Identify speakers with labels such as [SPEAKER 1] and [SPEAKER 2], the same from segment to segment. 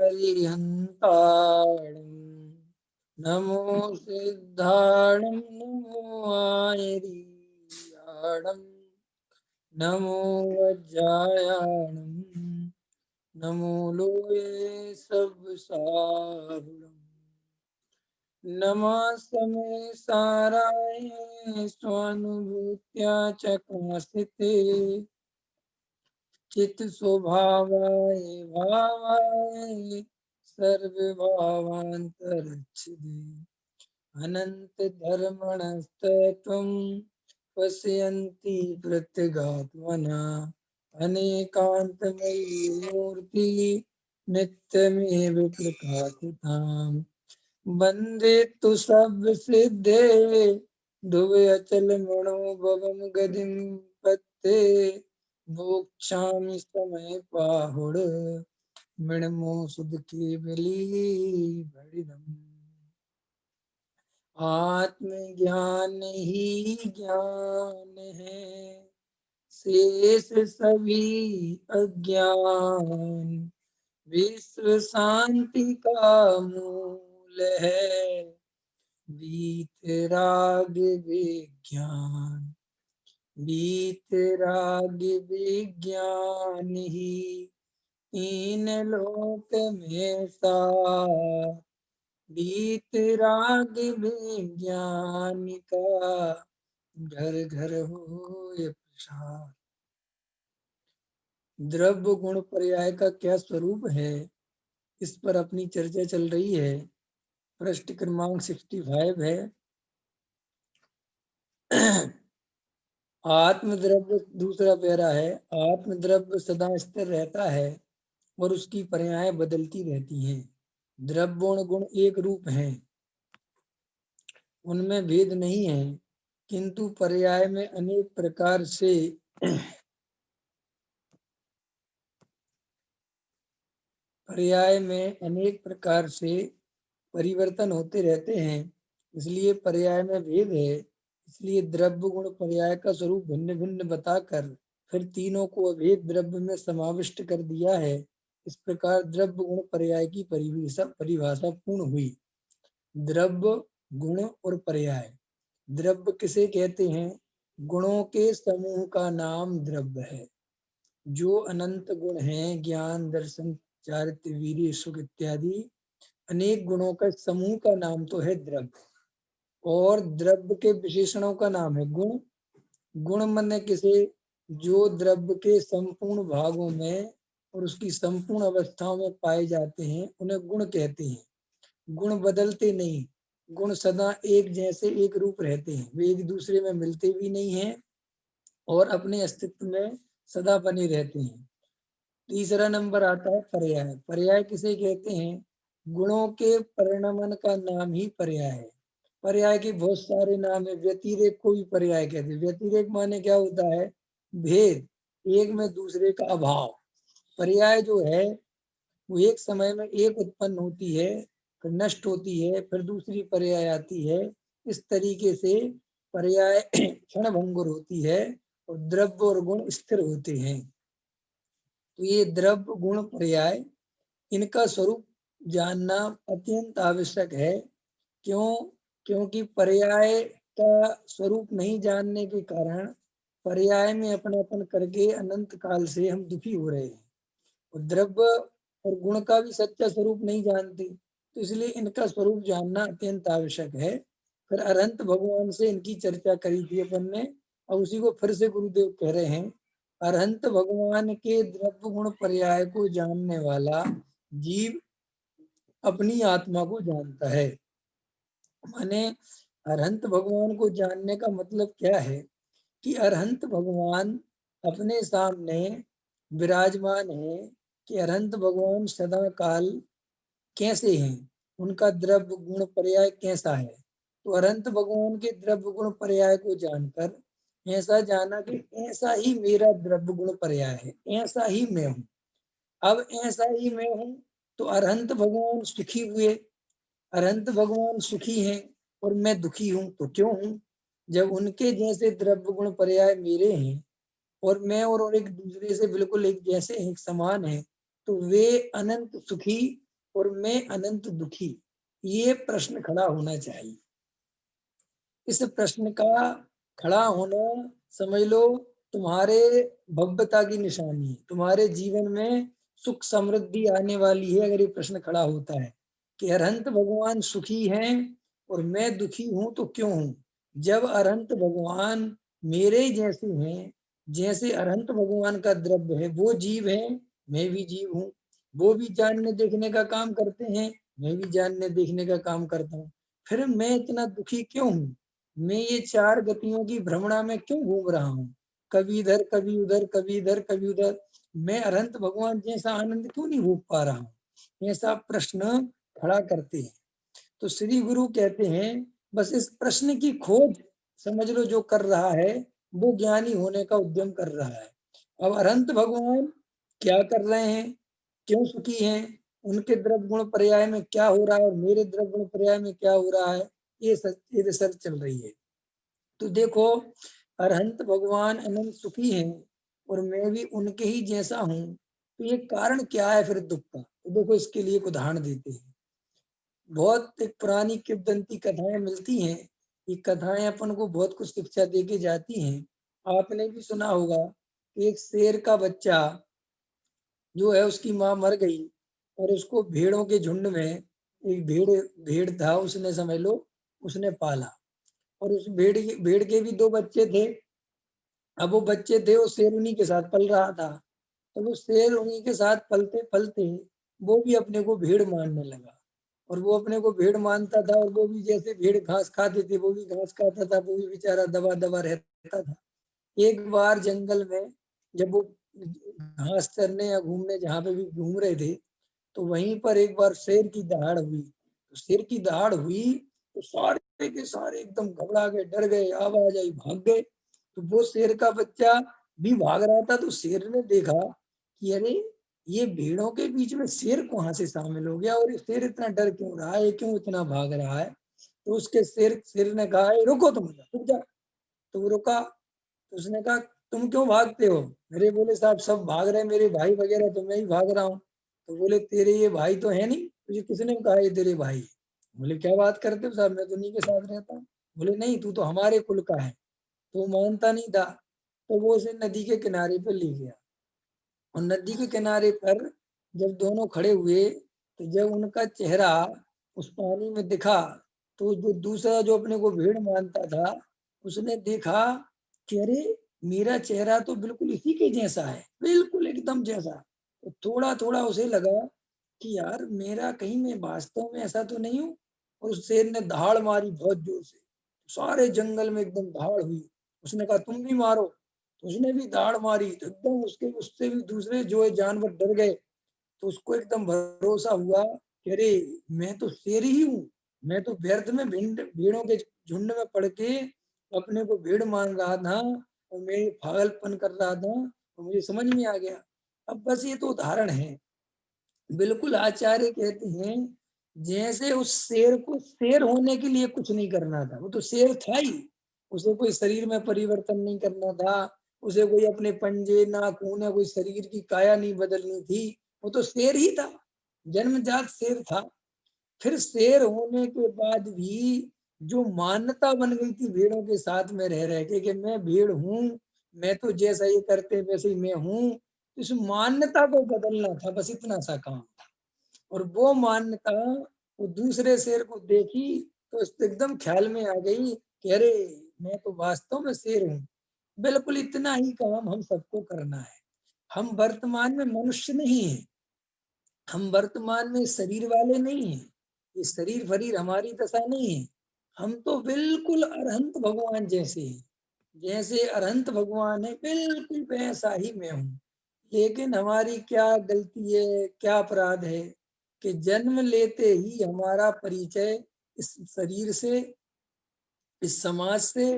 [SPEAKER 1] अरिहन्ताणं नमो सिद्धाणं नमो आयर्याणं नमो वज्रायाणं नमो लोये सबसाहुणं नमः समे साराय स्वानुभूत्या च कांस्थिते चित्त स्वभावाय भावाय सर्वभावान्तरच्छिदे अनंत धर्मणस्तत्वं पश्यन्ति प्रत्यगात्मना अनेकान्तमयी मूर्ति नित्यमेव प्रकाशिताम् वन्दे तु सर्वसिद्धे ध्रुवे अचल मनोभवं गतिं पत्ते भोक्षामि समय पाहुड मृणमो सुध केवली भरिदम् आत्मज्ञान ही ज्ञान है शेष सभी अज्ञान विश्व शांति का मूल है वीतराग विज्ञान वीतराग विज्ञान ही तीन लोक में सार वीतराग विज्ञान का घर घर हो प्रसार। द्रव्य गुण पर्याय का क्या स्वरूप है, इस पर अपनी चर्चा चल रही है। पृष्ठ क्रमांक 65 है। आत्मद्रव्य दूसरा पैरा है। आत्मद्रव्य सदा स्थिर रहता है और उसकी पर्याय बदलती रहती हैं। द्रव्य और गुण एक रूप हैं, उनमें भेद नहीं है, किंतु पर्याय में अनेक प्रकार से परिवर्तन होते रहते हैं, इसलिए पर्याय में भेद है। इसलिए द्रव्य गुण पर्याय का स्वरूप भिन्न भिन्न बताकर फिर तीनों को अभेद द्रव्य में समाविष्ट कर दिया है। इस प्रकार द्रव्य गुण पर्याय की परिभाषा पूर्ण हुई। द्रव्य गुण और पर्याय। द्रव्य किसे कहते हैं? गुणों के समूह का नाम द्रव्य है। जो अनंत गुण हैं, ज्ञान, दर्शन, चारित्र्य, वीर्य, सुख इत्यादि अनेक गुणों का समूह का नाम तो है द्रव्य। और द्रव्य के विशेषणों का नाम है गुण। गुण माने किसे? जो द्रव्य के संपूर्ण भागों में और उसकी संपूर्ण अवस्थाओं में पाए जाते हैं, उन्हें गुण कहते हैं। गुण बदलते नहीं, गुण सदा एक जैसे एक रूप रहते हैं, वे एक दूसरे में मिलते भी नहीं हैं और अपने अस्तित्व में सदा बने रहते हैं। तीसरा नंबर आता है पर्याय। पर्याय किसे कहते हैं? गुणों के परिणमन का नाम ही पर्याय है। पर्याय के बहुत सारे नाम है। व्यतिरेक को भी पर्याय कहते हैं। व्यतिरेक माने क्या होता है? भेद, एक में दूसरे का अभाव। पर्याय जो है वो एक समय में एक उत्पन्न होती है, फिर नष्ट होती है, फिर दूसरी पर्याय आती है। इस तरीके से पर्याय क्षणभंगुर होती है और द्रव्य और गुण स्थिर होते हैं। तो ये द्रव्य गुण पर्याय, इनका स्वरूप जानना अत्यंत आवश्यक है। क्यों? क्योंकि पर्याय का स्वरूप नहीं जानने के कारण पर्याय में अपनापन करके अनंत काल से हम दुखी हो रहे हैं। और द्रव्य और गुण का भी सच्चा स्वरूप नहीं जानते, तो इसलिए इनका स्वरूप जानना अत्यंत आवश्यक है। फिर अरहंत भगवान से इनकी चर्चा करी थी अपन ने, और उसी को फिर से गुरुदेव कह रहे हैं। अरहंत भगवान के द्रव्य गुण पर्याय को जानने वाला जीव अपनी आत्मा को जानता है। माने अरहंत भगवान को जानने का मतलब क्या है कि अरहंत भगवान अपने सामने विराजमान है कि अरहंत भगवान सदा काल कैसे हैं, उनका द्रव्य गुण पर्याय कैसा है। तो अरहंत भगवान के द्रव्य गुण पर्याय को जानकर ऐसा जाना कि ऐसा ही मेरा द्रव्य गुण पर्याय है, ऐसा ही मैं हूँ। अब ऐसा ही मैं हूँ तो अरहंत भगवान सुखी हुए, अरहंत भगवान सुखी हैं और मैं दुखी हूँ, तो क्यों हूँ? जब उनके जैसे द्रव्य गुण पर्याय मेरे हैं और मैं और एक दूसरे से बिल्कुल एक जैसे एक समान है, तो वे अनंत सुखी और मैं अनंत दुखी, ये प्रश्न खड़ा होना चाहिए। इस प्रश्न का खड़ा होना समझ लो तुम्हारे भव्यता की निशानी है, तुम्हारे जीवन में सुख समृद्धि आने वाली है अगर ये प्रश्न खड़ा होता है कि अरहंत भगवान सुखी हैं और मैं दुखी हूं तो क्यों हूं। जब अरहंत भगवान मेरे जैसे हैं, जैसे अरहंत भगवान का द्रव्य है, वो जीव है, मैं भी जीव हूँ, वो भी जानने देखने का काम करते हैं, मैं भी जानने देखने का काम करता हूँ, फिर मैं इतना दुखी क्यों हूँ। मैं ये चार गतियों की भ्रमणा में क्यों घूम रहा हूँ, कभी इधर कभी उधर, कभी इधर कभी उधर, मैं अनंत भगवान जैसा आनंद क्यों नहीं भोग पा रहा हूँ। ऐसा प्रश्न खड़ा करते हैं। तो श्री गुरु कहते हैं बस इस प्रश्न की खोज समझ लो जो कर रहा है वो ज्ञानी होने का उद्यम कर रहा है। अब अनंत भगवान क्या कर रहे हैं, क्यों सुखी हैं, उनके द्रव्य गुण पर्याय में क्या हो रहा है और मेरे द्रव्य गुण पर्याय में क्या हो रहा है, ये रिसर्च चल रही है। तो देखो अरहंत भगवान अनंत सुखी हैं और मैं भी उनके ही जैसा हूँ, तो ये कारण क्या है फिर दुख का। तो देखो इसके लिए एक उदाहरण देते हैं। बहुत एक पुरानी किंवदंती कथाएं मिलती हैं। ये कथाएं अपन को बहुत कुछ शिक्षा दे के जाती हैं। आपने भी सुना होगा कि एक शेर का बच्चा जो है उसकी माँ मर गई और उसको भेड़ों के झुंड में एक भेड़ भेड़ था, उसने समझ लो उसने पाला और उस भेड़ के भी दो बच्चे थे। अब वो बच्चे थे, वो शेर उन्हीं के साथ पल रहा था। तो वो शेर उन्हीं के साथ पलते पलते वो भी अपने को भेड़ मानने लगा और वो अपने को भेड़ मानता था और वो भी जैसे भेड़ घास खाते थे वो भी घास खाता था, वो भी बेचारा दबा दबा रहता था। एक बार जंगल में जब वो घास चरने या घूमने जहाँ पे भी घूम रहे थे तो वहीं पर एक बार शेर की दहाड़ हुई। तो शेर की दहाड़ हुई तो सारे के सारे एकदम घबरा गए, डर गए, आवाज आई, भाग गए। तो वो शेर का बच्चा भी भाग रहा था तो शेर ने देखा कि अरे ये भेड़ों के बीच में शेर कहाँ से शामिल हो गया और ये शेर इतना डर क्यों रहा है, क्यों इतना भाग रहा है। तो उसके शेर ने कहा रुको, तुम रुक जा। तो वो रुका। तो उसने कहा तुम क्यों भागते हो। मेरे बोले साहब सब भाग रहे हैं, मेरे भाई वगैरह, तो मैं ही भाग रहा हूँ। तो बोले तेरे ये भाई तो है नहीं, तुझे किसने कहा ये तेरे भाई। बोले क्या बात करते हो साहब, मैं तो नहीं के साथ रहता हूँ। बोले नहीं, तू तो हमारे कुल का है। तो वो मानता नहीं था। तो वो उसे नदी के किनारे पर ले गया और नदी के किनारे पर जब दोनों खड़े हुए तो जब उनका चेहरा उस पानी में दिखा तो जो दूसरा जो अपने को भेड़ मानता था उसने देखा कि अरे मेरा चेहरा तो बिल्कुल इसी के जैसा है, बिल्कुल एकदम जैसा। तो थोड़ा थोड़ा उसे लगा कि यार मेरा कहीं मैं वास्तव में ऐसा तो नहीं हूँ। और उस शेर ने दहाड़ मारी बहुत जोर से, सारे जंगल में एकदम दहाड़ हुई। उसने कहा तुम भी मारो। तो उसने भी दाड़ मारी तो एकदम उसके उससे भी दूसरे जो है जानवर डर गए। तो उसको एकदम भरोसा हुआ कि अरे मैं तो शेर ही हूँ, मैं तो व्यर्थ में भेड़ों के झुंड में पड़ के अपने को भेड़ मान रहा था और मैं पागलपन कर रहा था, तो मुझे समझ में आ गया। अब बस ये तो उदाहरण है। बिल्कुल आचार्य कहते हैं जैसे उस शेर को शेर होने के लिए कुछ नहीं करना था, वो तो शेर था ही, उसे कोई शरीर में परिवर्तन नहीं करना था, उसे कोई अपने पंजे नाखून या कोई शरीर की काया नहीं बदलनी थी, वो तो शेर ही था, जन्मजात शेर था। फिर शेर होने के बाद भी जो मान्यता बन गई थी भेड़ों के साथ में रह रह के कि मैं भेड़ हूँ, मैं तो जैसा ये करते वैसे ही मैं हूँ, इस मान्यता को बदलना था, बस इतना सा काम था। और वो मान्यता वो दूसरे शेर को देखी तो एकदम ख्याल में आ गई कि अरे मैं तो वास्तव में शेर हूँ। बिल्कुल इतना ही काम हम सबको करना है। हम वर्तमान में मनुष्य नहीं है, हम वर्तमान में शरीर वाले नहीं हैं, ये शरीर फरीर हमारी दशा नहीं है। हम तो बिल्कुल अरहंत भगवान जैसे हैं, जैसे अरहंत भगवान है बिल्कुल वैसा ही मैं हूँ। लेकिन हमारी क्या गलती है, क्या अपराध है कि जन्म लेते ही हमारा परिचय इस शरीर से, इस समाज से,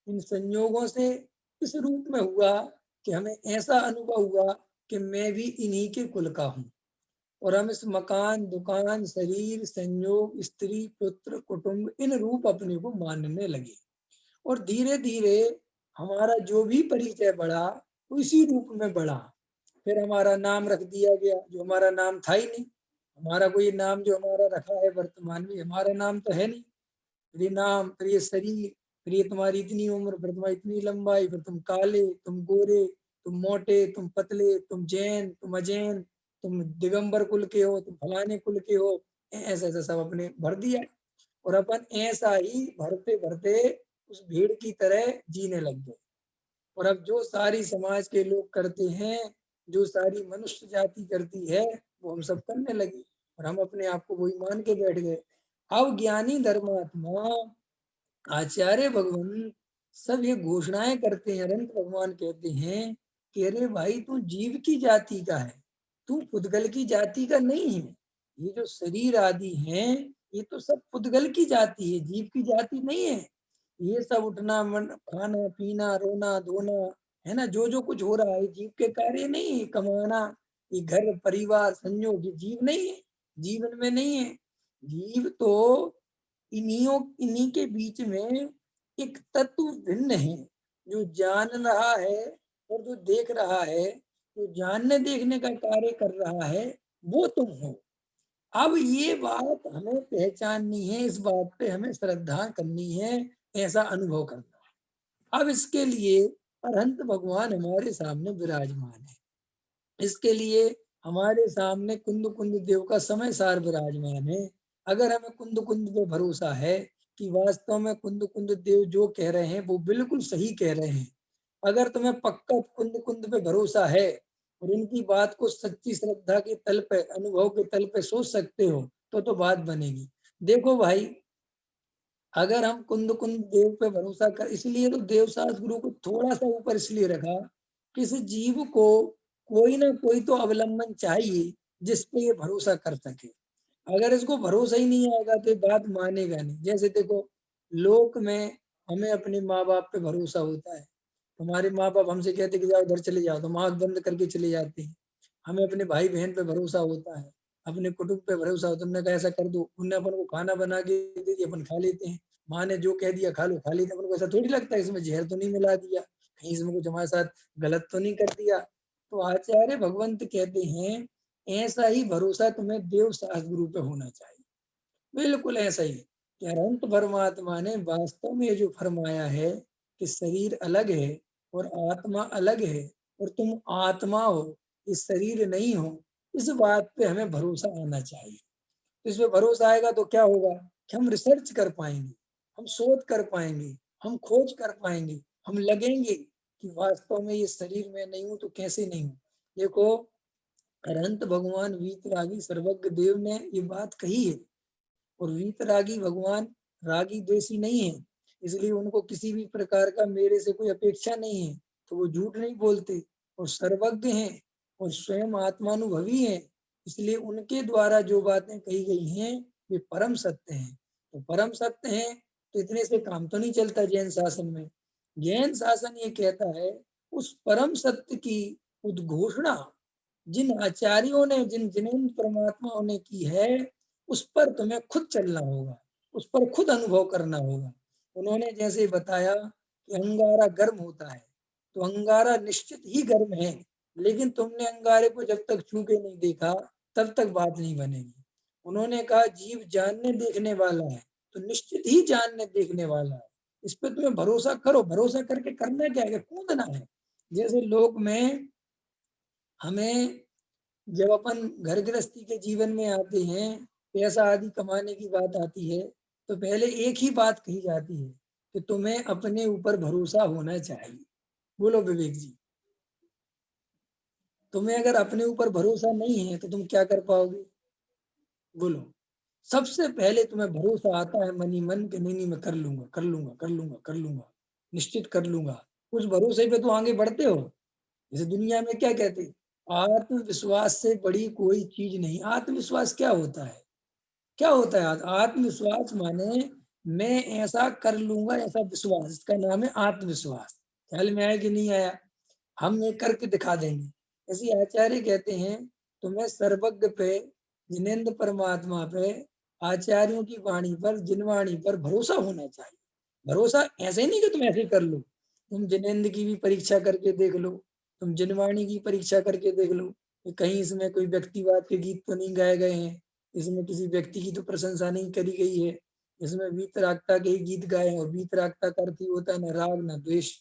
[SPEAKER 1] इन संयोगों से इस रूप में हुआ कि हमें ऐसा अनुभव हुआ कि मैं भी इन्हीं के कुल का हूँ। और हम इस मकान दुकान शरीर संयोग स्त्री पुत्र कुटुंब इन रूप अपने को मानने लगे। और धीरे धीरे हमारा जो भी परिचय बढ़ा वो इसी रूप में बढ़ा। फिर हमारा नाम रख दिया गया जो हमारा नाम था ही नहीं, हमारा कोई नाम जो हमारा रखा है वर्तमान में, हमारा नाम तो है नहीं। फिर ये नाम, फिर ये शरीर, फिर ये तुम्हारी इतनी उम्र, फिर तुम्हारी इतनी लंबाई, फिर तुम काले, तुम गोरे, तुम मोटे, तुम पतले, तुम जैन, तुम अजैन, तुम दिगंबर कुल के हो, तुम फलाने कुल के हो। ऐसा ऐसा सब अपने भर दिया, और अपन ऐसा ही भरते भरते उस भीड़ की तरह जीने लग गए। और अब जो सारी समाज के लोग करते हैं, जो सारी मनुष्य जाति करती है, वो हम सब करने लगे, और हम अपने आप को वही मान के बैठ गए। अब ज्ञानी धर्मात्मा आचार्य भगवान सब ये घोषणाएं करते हैं। अनंत भगवान कहते हैं कि अरे भाई, तू जीव की जाति का है, तू पुद्गल की जाति का नहीं है। ये जो शरीर आदि हैं, ये तो सब पुद्गल की जाति है, जीव की जाति नहीं है। ये सब उठना, खाना पीना, रोना धोना, है ना, जो जो कुछ हो रहा है जीव के कार्य नहीं है। कमाना, ये घर परिवार संयोग, ये जीव नहीं है, जीवन में नहीं है। जीव तो इन्हीं के बीच में एक तत्व भिन्न है, जो जान रहा है और जो देख रहा है। जो जानने देखने का कार्य कर रहा है, वो तुम हो। अब ये बात हमें पहचाननी है, इस बात पे हमें श्रद्धा करनी है, ऐसा अनुभव करना है। अब इसके लिए अरहंत भगवान हमारे सामने विराजमान है। इसके लिए हमारे सामने कुंद कुंद देव का समय सार विराजमान है। अगर हमें कुंद कुंद पे भरोसा है कि वास्तव में कुंद कुंद देव जो कह रहे हैं वो बिल्कुल सही कह रहे हैं, अगर तुम्हें पक्का कुंद कुंद पे भरोसा है और उनकी बात को सच्ची श्रद्धा के तल पे, अनुभव के तल पे सोच सकते हो, तो बात बनेगी। देखो भाई, अगर हम कुंद कुंद देव पे भरोसा कर, इसलिए तो देव शास्त्र गुरु को थोड़ा सा ऊपर इसलिए रखा, किसी जीव को कोई ना कोई तो अवलंबन चाहिए जिस पे ये भरोसा कर सके। अगर इसको भरोसा ही नहीं आएगा तो ये बात मानेगा नहीं। जैसे देखो, लोक में हमें अपने माँ बाप पे भरोसा होता है। हमारे माँ बाप हमसे कहते कि जाओ इधर चले जाओ, तो आंख बंद करके चले जाते हैं। हमें अपने भाई बहन पे भरोसा होता है, अपने कुटुंब पे भरोसा होता है। तुमने कहा ऐसा कर दो, उनने अपन को खाना बना के दे दिया, अपन खा लेते हैं। माँ ने जो कह दिया खा लो, खा लेते हैं। अपन को ऐसा थोड़ी लगता है इसमें जहर तो नहीं मिला दिया, कहीं इसमें कुछ हमारे साथ गलत तो नहीं कर दिया। तो आचार्य भगवंत कहते हैं, ऐसा ही भरोसा तुम्हें देव शास्त्र गुरु पे होना चाहिए। बिल्कुल ऐसा ही कि अनंत परमात्मा ने वास्तव में जो फरमाया है कि शरीर अलग है और आत्मा अलग है, और तुम आत्मा हो, इस शरीर नहीं हो। इस बात पे हमें भरोसा आना चाहिए। इस पे भरोसा आएगा तो क्या होगा कि हम रिसर्च कर पाएंगे, हम शोध कर पाएंगे, हम खोज कर पाएंगे, हम लगेंगे कि वास्तव में ये शरीर में नहीं हूं तो कैसे नहीं हूं। देखो, अनंत भगवान वीतरागी सर्वज्ञ देव ने ये बात कही है, और वीतरागी भगवान रागी द्वेषी नहीं है, इसलिए उनको किसी भी प्रकार का मेरे से कोई अपेक्षा नहीं है, तो वो झूठ नहीं बोलते। और सर्वज्ञ हैं और स्वयं आत्मानुभवी हैं, इसलिए उनके द्वारा जो बातें कही गई हैं वे परम सत्य हैं। तो परम सत्य हैं, तो इतने से काम तो नहीं चलता जैन शासन में। जैन शासन ये कहता है, उस परम सत्य की उद्घोषणा जिन आचार्यों ने, जिन जिनेन्द्र परमात्माओं ने की है, उस पर तुम्हें खुद चलना होगा, उस पर खुद अनुभव करना होगा। उन्होंने जैसे बताया कि अंगारा गर्म होता है, तो अंगारा निश्चित ही गर्म है, लेकिन तुमने अंगारे को जब तक छू के नहीं देखा तब तक बात नहीं बनेगी। उन्होंने कहा जीव जानने देखने वाला है, तो निश्चित ही जानने देखने वाला है। इस पर तुम्हें भरोसा करो। भरोसा करके करना क्या है, कूदना है। जैसे लोक में हमें, जब अपन घर गृहस्थी के जीवन में आते हैं, पैसा आदि कमाने की बात आती है, तो पहले एक ही बात कही जाती है कि तुम्हें अपने ऊपर भरोसा होना चाहिए। बोलो विवेक जी, तुम्हें अगर अपने ऊपर भरोसा नहीं है तो तुम क्या कर पाओगे? बोलो। सबसे पहले तुम्हें भरोसा आता है मनी मन के, नहीं नहीं मैं कर लूंगा, कर लूंगा, कर लूंगा, कर लूंगा, निश्चित कर लूंगा। उस भरोसे पे तो आगे बढ़ते हो। जैसे दुनिया में क्या कहते हैं, आत्मविश्वास से बड़ी कोई चीज नहीं। आत्मविश्वास क्या होता है? क्या होता है आत्मविश्वास? माने मैं ऐसा कर लूंगा, ऐसा विश्वास, इसका नाम है आत्मविश्वास। ख्याल में आया कि नहीं आया? हम ये करके दिखा देंगे। ऐसे आचार्य कहते हैं, तुम्हें सर्वज्ञ पे, जिनेन्द्र परमात्मा पे, आचार्यों की वाणी पर, जिन वाणी पर भरोसा होना चाहिए। भरोसा ऐसे नहीं कि तुम ऐसे कर लो, तुम जिनेन्द्र की भी परीक्षा करके देख लो, तुम जिनवाणी की परीक्षा करके देख लो कि कहीं इसमें कोई व्यक्तिवाद के गीत तो नहीं गाए गए हैं, इसमें किसी व्यक्ति की तो प्रशंसा नहीं करी गई है। इसमें वीतरागता के ही गीत गाए हैं, और वीतरागता का अर्थ ही होता है न राग, न द्वेष,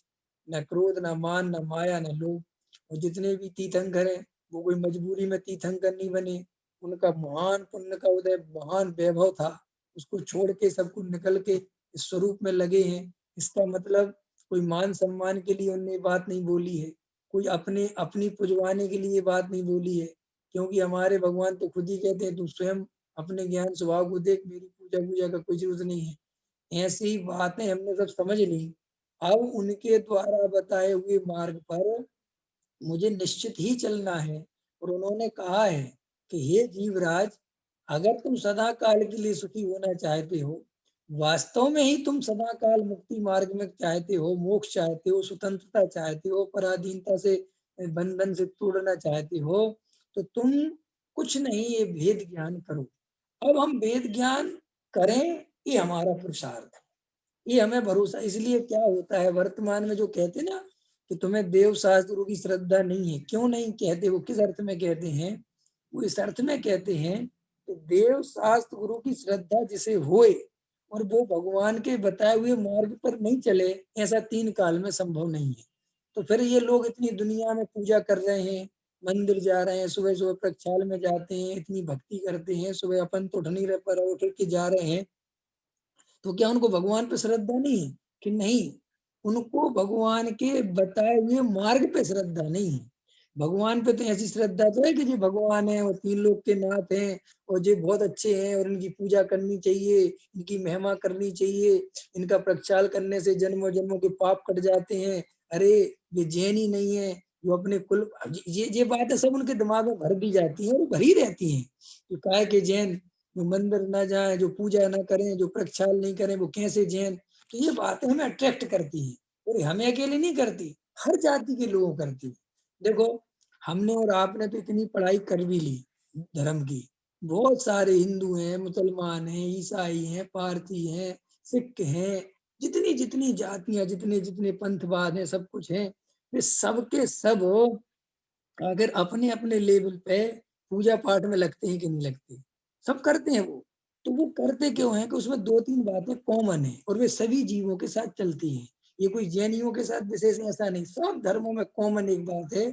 [SPEAKER 1] न क्रोध, न मान, न माया, न लोभ। और जितने भी तीर्थंकर हैं वो कोई मजबूरी में तीर्थंकर नहीं बने, उनका महान पुण्य का उदय, महान वैभव था, उसको छोड़ के सब कुछ निकल के इस स्वरूप में लगे हैं। इसका मतलब कोई मान सम्मान के लिए उनने बात नहीं बोली है, कोई अपने अपनी पुजवाने के लिए बात नहीं बोली है, क्योंकि हमारे भगवान तो खुद ही कहते हैं तू स्वयं अपने ज्ञान स्वभाव को देख, मेरी पूजा पूजा का कोई जरूरत नहीं है। ऐसी बातें हमने सब समझ ली। अब उनके द्वारा बताए हुए मार्ग पर मुझे निश्चित ही चलना है। और उन्होंने कहा है कि हे जीवराज, अगर तुम सदा काल के लिए सुखी होना चाहते हो, वास्तव में ही तुम सदा काल मुक्ति मार्ग में चाहते हो, मोक्ष चाहते हो, स्वतंत्रता चाहते हो, पराधीनता से बंधन से तोड़ना चाहते हो, तो तुम कुछ नहीं, ये भेद ज्ञान करो। अब हम वेद ज्ञान करें, ये हमारा पुरुषार्थ है, ये हमें भरोसा। इसलिए क्या होता है वर्तमान में जो कहते ना कि तुम्हें देव शास्त्रों की श्रद्धा नहीं है, क्यों नहीं कहते, वो किस अर्थ में कहते हैं? वो इस अर्थ में कहते हैं कि देव शास्त्र गुरु की श्रद्धा जिसे होए और वो भगवान के बताए हुए मार्ग पर नहीं चले, ऐसा तीन काल में संभव नहीं है। तो फिर ये लोग इतनी दुनिया में पूजा कर रहे हैं, मंदिर जा रहे हैं, सुबह सुबह प्रक्षाल में जाते हैं, इतनी भक्ति करते हैं, सुबह अपन तो उठ नहीं रहे पर उठ के जा रहे हैं, तो क्या उनको भगवान पे श्रद्धा नहीं है? कि नहीं, उनको भगवान के बताए हुए मार्ग पे श्रद्धा नहीं है। भगवान पे तो ऐसी श्रद्धा तो है कि जो भगवान है और तीन लोक के नाथ हैं और जो बहुत अच्छे हैं और इनकी पूजा करनी चाहिए, इनकी महिमा करनी चाहिए, इनका प्रक्षाल करने से जन्मों जन्मों के पाप कट जाते हैं। अरे ये जैन ही नहीं है जो अपने कुल, ये बातें सब उनके दिमाग में भर दी जाती है और भरी रहती हैं। तो काय के जैन जो मंदिर ना जाए, जो पूजा ना करें, जो प्रक्षाल नहीं करें, वो कैसे जैन? तो ये बातें हमें अट्रैक्ट करती हैं, और हमें अकेले नहीं करती, हर जाति के लोगों करती। देखो, हमने और आपने तो इतनी पढ़ाई कर भी ली धर्म की, बहुत सारे हिंदू हैं, मुसलमान हैं, ईसाई हैं, पारसी हैं, सिख हैं, जितनी जितनी जातियां, जितने जितने पंथवाद हैं, सब कुछ हैं, वे सबके सब अगर अपने अपने लेवल पे पूजा पाठ में लगते हैं कि नहीं लगते, सब करते हैं वो। तो वो करते क्यों हैं कि उसमें दो तीन बातें कॉमन है और वे सभी जीवों के साथ चलती हैं। ये कोई जैनियों के साथ विशेष ऐसा नहीं, सब धर्मों में कॉमन एक बात है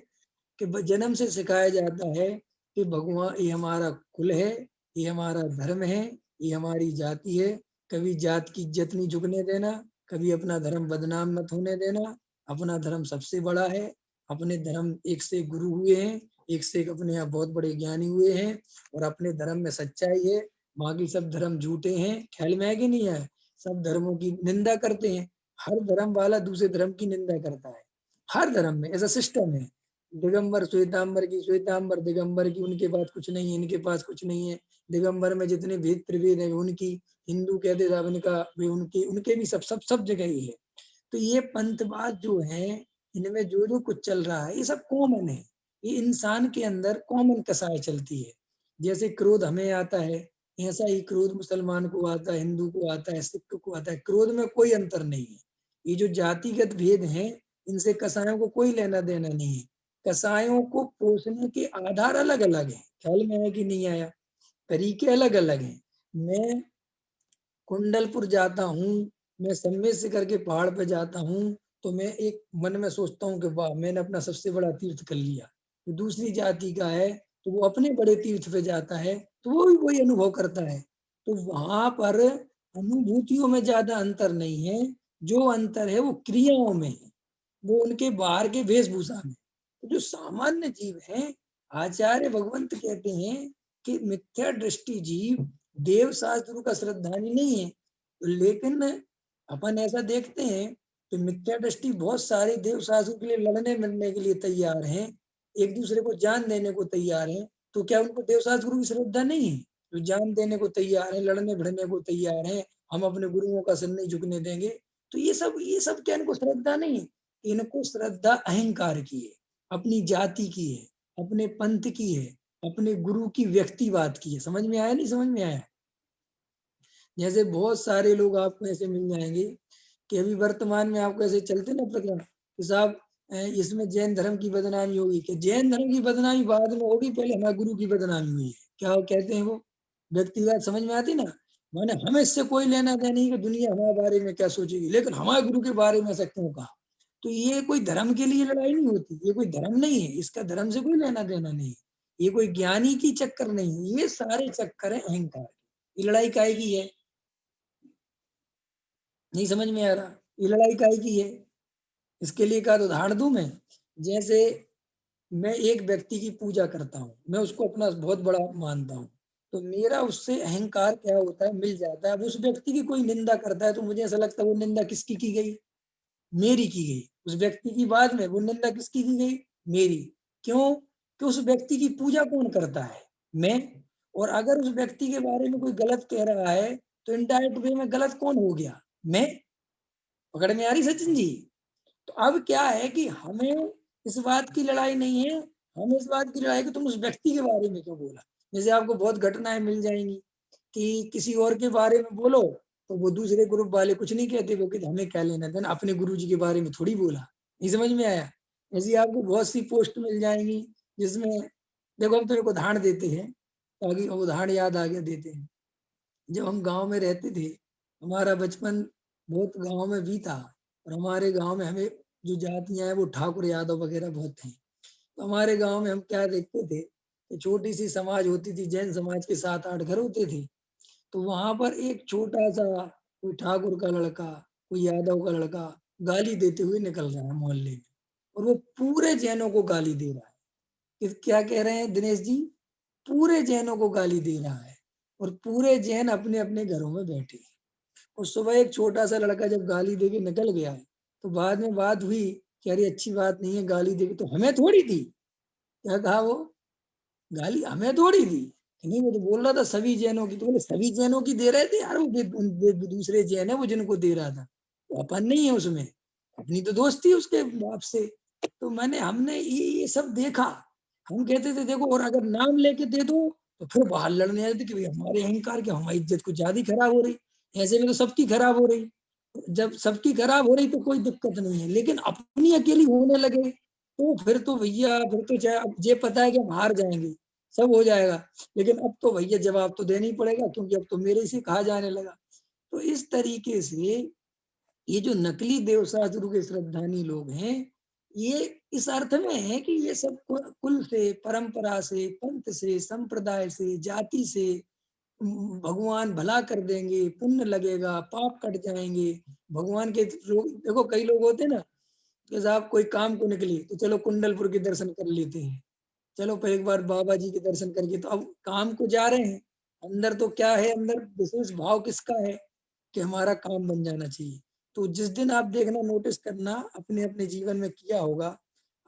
[SPEAKER 1] कि जन्म से सिखाया जाता है कि भगवान, ये हमारा कुल है, ये हमारा धर्म है, ये हमारी जाति है। कभी जात की इज्जत नहीं झुकने देना, कभी अपना धर्म बदनाम मत होने देना। अपना धर्म सबसे बड़ा है। अपने धर्म एक से एक गुरु हुए हैं, एक से एक अपने यहाँ बहुत बड़े ज्ञानी हुए हैं, और अपने धर्म में सच्चाई है। बाकी सब धर्म झूठे हैं। ख्याल में है कि नहीं है? सब धर्मों की निंदा करते हैं। हर धर्म वाला दूसरे धर्म की निंदा करता है, हर धर्म में ऐसा सिस्टम है। दिगंबर श्वेतांबर की, श्वेतांबर दिगंबर की, उनके पास कुछ नहीं है, इनके पास कुछ नहीं है। दिगंबर में जितने भेद प्रभेद है उनकी, हिंदू कहते साहब इनका, वे उनके, उनके भी सब जगह ही है। तो ये पंथवाद जो है, इनमें जो जो कुछ चल रहा है ये सब कॉमन है। ये इंसान के अंदर कॉमन कसाय चलती है। जैसे क्रोध हमें आता है, ऐसा ही क्रोध मुसलमान को आता है, हिंदू को आता है, सिख को आता है। क्रोध में कोई अंतर नहीं है। ये जो जातिगत भेद है, इनसे कसायों को कोई लेना देना नहीं है। कसायों को पोषने के आधार अलग अलग हैं। ख्याल में है कि नहीं आया? तरीके अलग अलग हैं। मैं कुंडलपुर जाता हूँ, मैं सम्मेद से करके पहाड़ पे जाता हूँ, तो मैं एक मन में सोचता हूँ कि वाह, मैंने अपना सबसे बड़ा तीर्थ कर लिया। तो दूसरी जाति का है तो वो अपने बड़े तीर्थ पे जाता है, तो वो भी वही अनुभव करता है। तो वहां पर अनुभूतियों में ज्यादा अंतर नहीं है, जो अंतर है वो क्रियाओं में है, वो उनके बाहर के वेशभूषा में। तो जो सामान्य जीव है, आचार्य भगवंत कहते हैं कि मिथ्या दृष्टि जीव देव शास्त्र का श्रद्धानी नहीं है। लेकिन अपन ऐसा देखते हैं कि मिथ्या दृष्टि बहुत सारे देव शास्त्र के लिए लड़ने मिलने के लिए तैयार हैं, एक दूसरे को जान देने को तैयार हैं। तो क्या उनको देव शास्त्र गुरु की श्रद्धा नहीं है? जो जान देने को तैयार है, लड़ने भिड़ने को तैयार है, हम अपने गुरुओं का सिर नहीं झुकने देंगे। तो ये सब क्या इनको श्रद्धा नहीं है? इनको श्रद्धा अहंकार की है, अपनी जाति की है, अपने पंथ की है, अपने गुरु की व्यक्तिवाद की है। समझ में आया नहीं समझ में आया? जैसे बहुत सारे लोग आपको ऐसे मिल जाएंगे कि अभी वर्तमान में आपको ऐसे चलते ना प्रकरण कि साहब इसमें जैन धर्म की बदनामी होगी, कि जैन धर्म की बदनामी बाद में होगी, पहले हमारे गुरु की बदनामी हुई है। क्या कहते हैं वो? व्यक्तिवाद समझ में आती ना, माने हमें इससे कोई लेना देना नहीं कि दुनिया हमारे बारे में क्या सोचेगी, लेकिन हमारे गुरु के बारे में ऐसा क्यों कहा। तो ये कोई धर्म के लिए लड़ाई नहीं होती, ये कोई धर्म नहीं है, इसका धर्म से कोई लेना देना नहीं है, ये कोई ज्ञानी की चक्कर नहीं है, ये सारे चक्कर है अहंकार। ये लड़ाई काहे की है, नहीं समझ में आ रहा, ये लड़ाई काहे की है। इसके लिए का उदाहरण दूं मैं, जैसे मैं एक व्यक्ति की पूजा करता हूँ, मैं उसको अपना बहुत बड़ा मानता हूँ, तो मेरा उससे अहंकार क्या होता है, मिल जाता है। अब उस व्यक्ति की कोई निंदा करता है तो मुझे ऐसा लगता है वो निंदा किसकी की गई, मेरी की गई। उस व्यक्ति की बाद में वो निंदा किसकी की गई, मेरी। क्यों, कि उस व्यक्ति की पूजा कौन करता है, मैं। और अगर उस व्यक्ति के बारे में कोई गलत कह रहा है तो इनडायरेक्ट वे में गलत कौन हो गया, मैं। पकड़ में आ रही सचिन जी। तो अब क्या है कि हमें इस बात की लड़ाई नहीं है, हमें इस बात की लड़ाई कि तुम उस व्यक्ति के बारे में क्यों बोला। जैसे आपको बहुत घटनाएं मिल जाएंगी कि किसी और के बारे में बोलो तो वो दूसरे ग्रुप वाले कुछ नहीं कहते, वो कहते हमें क्या लेना देना, अपने गुरु जी के बारे में थोड़ी बोला। नहीं समझ में आया। ऐसी आपको बहुत सी पोस्ट मिल जाएंगी जिसमें, देखो हम तो एक उदाहरण देते हैं ताकि उदाहरण याद आ गया, देते हैं। जब हम गांव में रहते थे, हमारा बचपन बहुत गांव में बीता, और हमारे गांव में हमें जो जातियां हैं वो ठाकुर यादव वगैरह बहुत हैं। तो हमारे गांव में हम क्या देखते थे कि छोटी सी समाज होती थी, जैन समाज के 7-8 घर होते थे। तो वहां पर एक छोटा सा कोई ठाकुर का लड़का, कोई यादव का लड़का गाली देते हुए निकल रहा है मोहल्ले में, और वो पूरे जैनों को गाली दे रहा है। क्या कह रहे हैं दिनेश जी, पूरे जैनों को गाली दे रहा है, और पूरे जैन अपने अपने घरों में बैठे हैं। और सुबह एक छोटा सा लड़का जब गाली देके निकल गया है, तो बाद में बात हुई कि अरे अच्छी बात नहीं है गाली देके, तो हमें थोड़ी दी। क्या कहा वो, गाली हमें थोड़ी दी। नहीं, वो तो बोल रहा था सभी जैनों की, तो बोले सभी जैनों की दे रहे थे यार, वो दूसरे जैन है वो जिनको दे रहा था, तो अपन नहीं है उसमें, अपनी तो दोस्ती उसके बाप से। तो मैंने हमने ये सब देखा। हम कहते थे देखो, और अगर नाम लेके दे दो तो फिर बाहर लड़ने आते कि भाई हमारे अहंकार की हमारी इज्जत कुछ ज्यादा खराब हो रही, ऐसे में तो सबकी खराब हो रही। जब सबकी खराब हो रही तो कोई दिक्कत नहीं है, लेकिन अपनी अकेली होने लगे तो फिर तो भैया, फिर तो चाहे अब ये पता है कि हम हार जाएंगे, सब हो जाएगा, लेकिन अब तो भैया जवाब तो देना ही पड़ेगा, क्योंकि अब तो मेरे से कहा जाने लगा। तो इस तरीके से ये जो नकली देव शास्त्रु के श्रद्धानी लोग हैं, ये इस अर्थ में है कि ये सब कुल से, परंपरा से, पंथ से, संप्रदाय से, जाति से भगवान भला कर देंगे, पुण्य लगेगा, पाप कट जाएंगे। भगवान के लोग देखो, कई लोग होते हैं ना कि साहब कोई काम को निकली तो चलो कुंडलपुर के दर्शन कर लेते हैं, चलो पर एक बार बाबा जी के दर्शन करके, तो अब काम को जा रहे हैं, अंदर तो क्या है, अंदर विशेष भाव किसका है कि हमारा काम बन जाना चाहिए। तो जिस दिन आप देखना, नोटिस करना अपने अपने जीवन में किया होगा,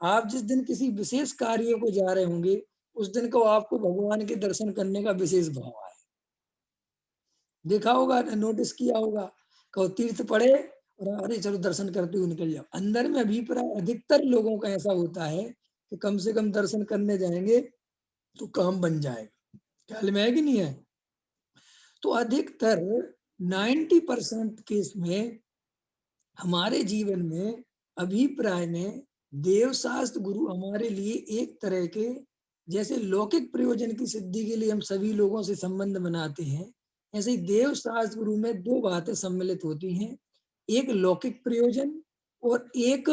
[SPEAKER 1] आप जिस दिन किसी विशेष कार्य को जा रहे होंगे, उस दिन को आपको भगवान के दर्शन करने का विशेष भाव आए। देखा होगा, नोटिस किया होगा, कहो तीर्थ पड़े और अरे चलो दर्शन करते हुए निकल जाओ। अंदर में अभिप्राय अधिकतर लोगों का ऐसा होता है कि कम से कम दर्शन करने जाएंगे तो काम बन जाएगा। ख्याल में है कि नहीं है। तो अधिकतर 90% केस में हमारे जीवन में अभिप्राय में देव शास्त्र गुरु हमारे लिए एक तरह के, जैसे लौकिक प्रयोजन की सिद्धि के लिए हम सभी लोगों से संबंध बनाते हैं, ऐसे ही देव शास्त्र गुरु में दो बातें सम्मिलित होती हैं, एक लौकिक प्रयोजन और एक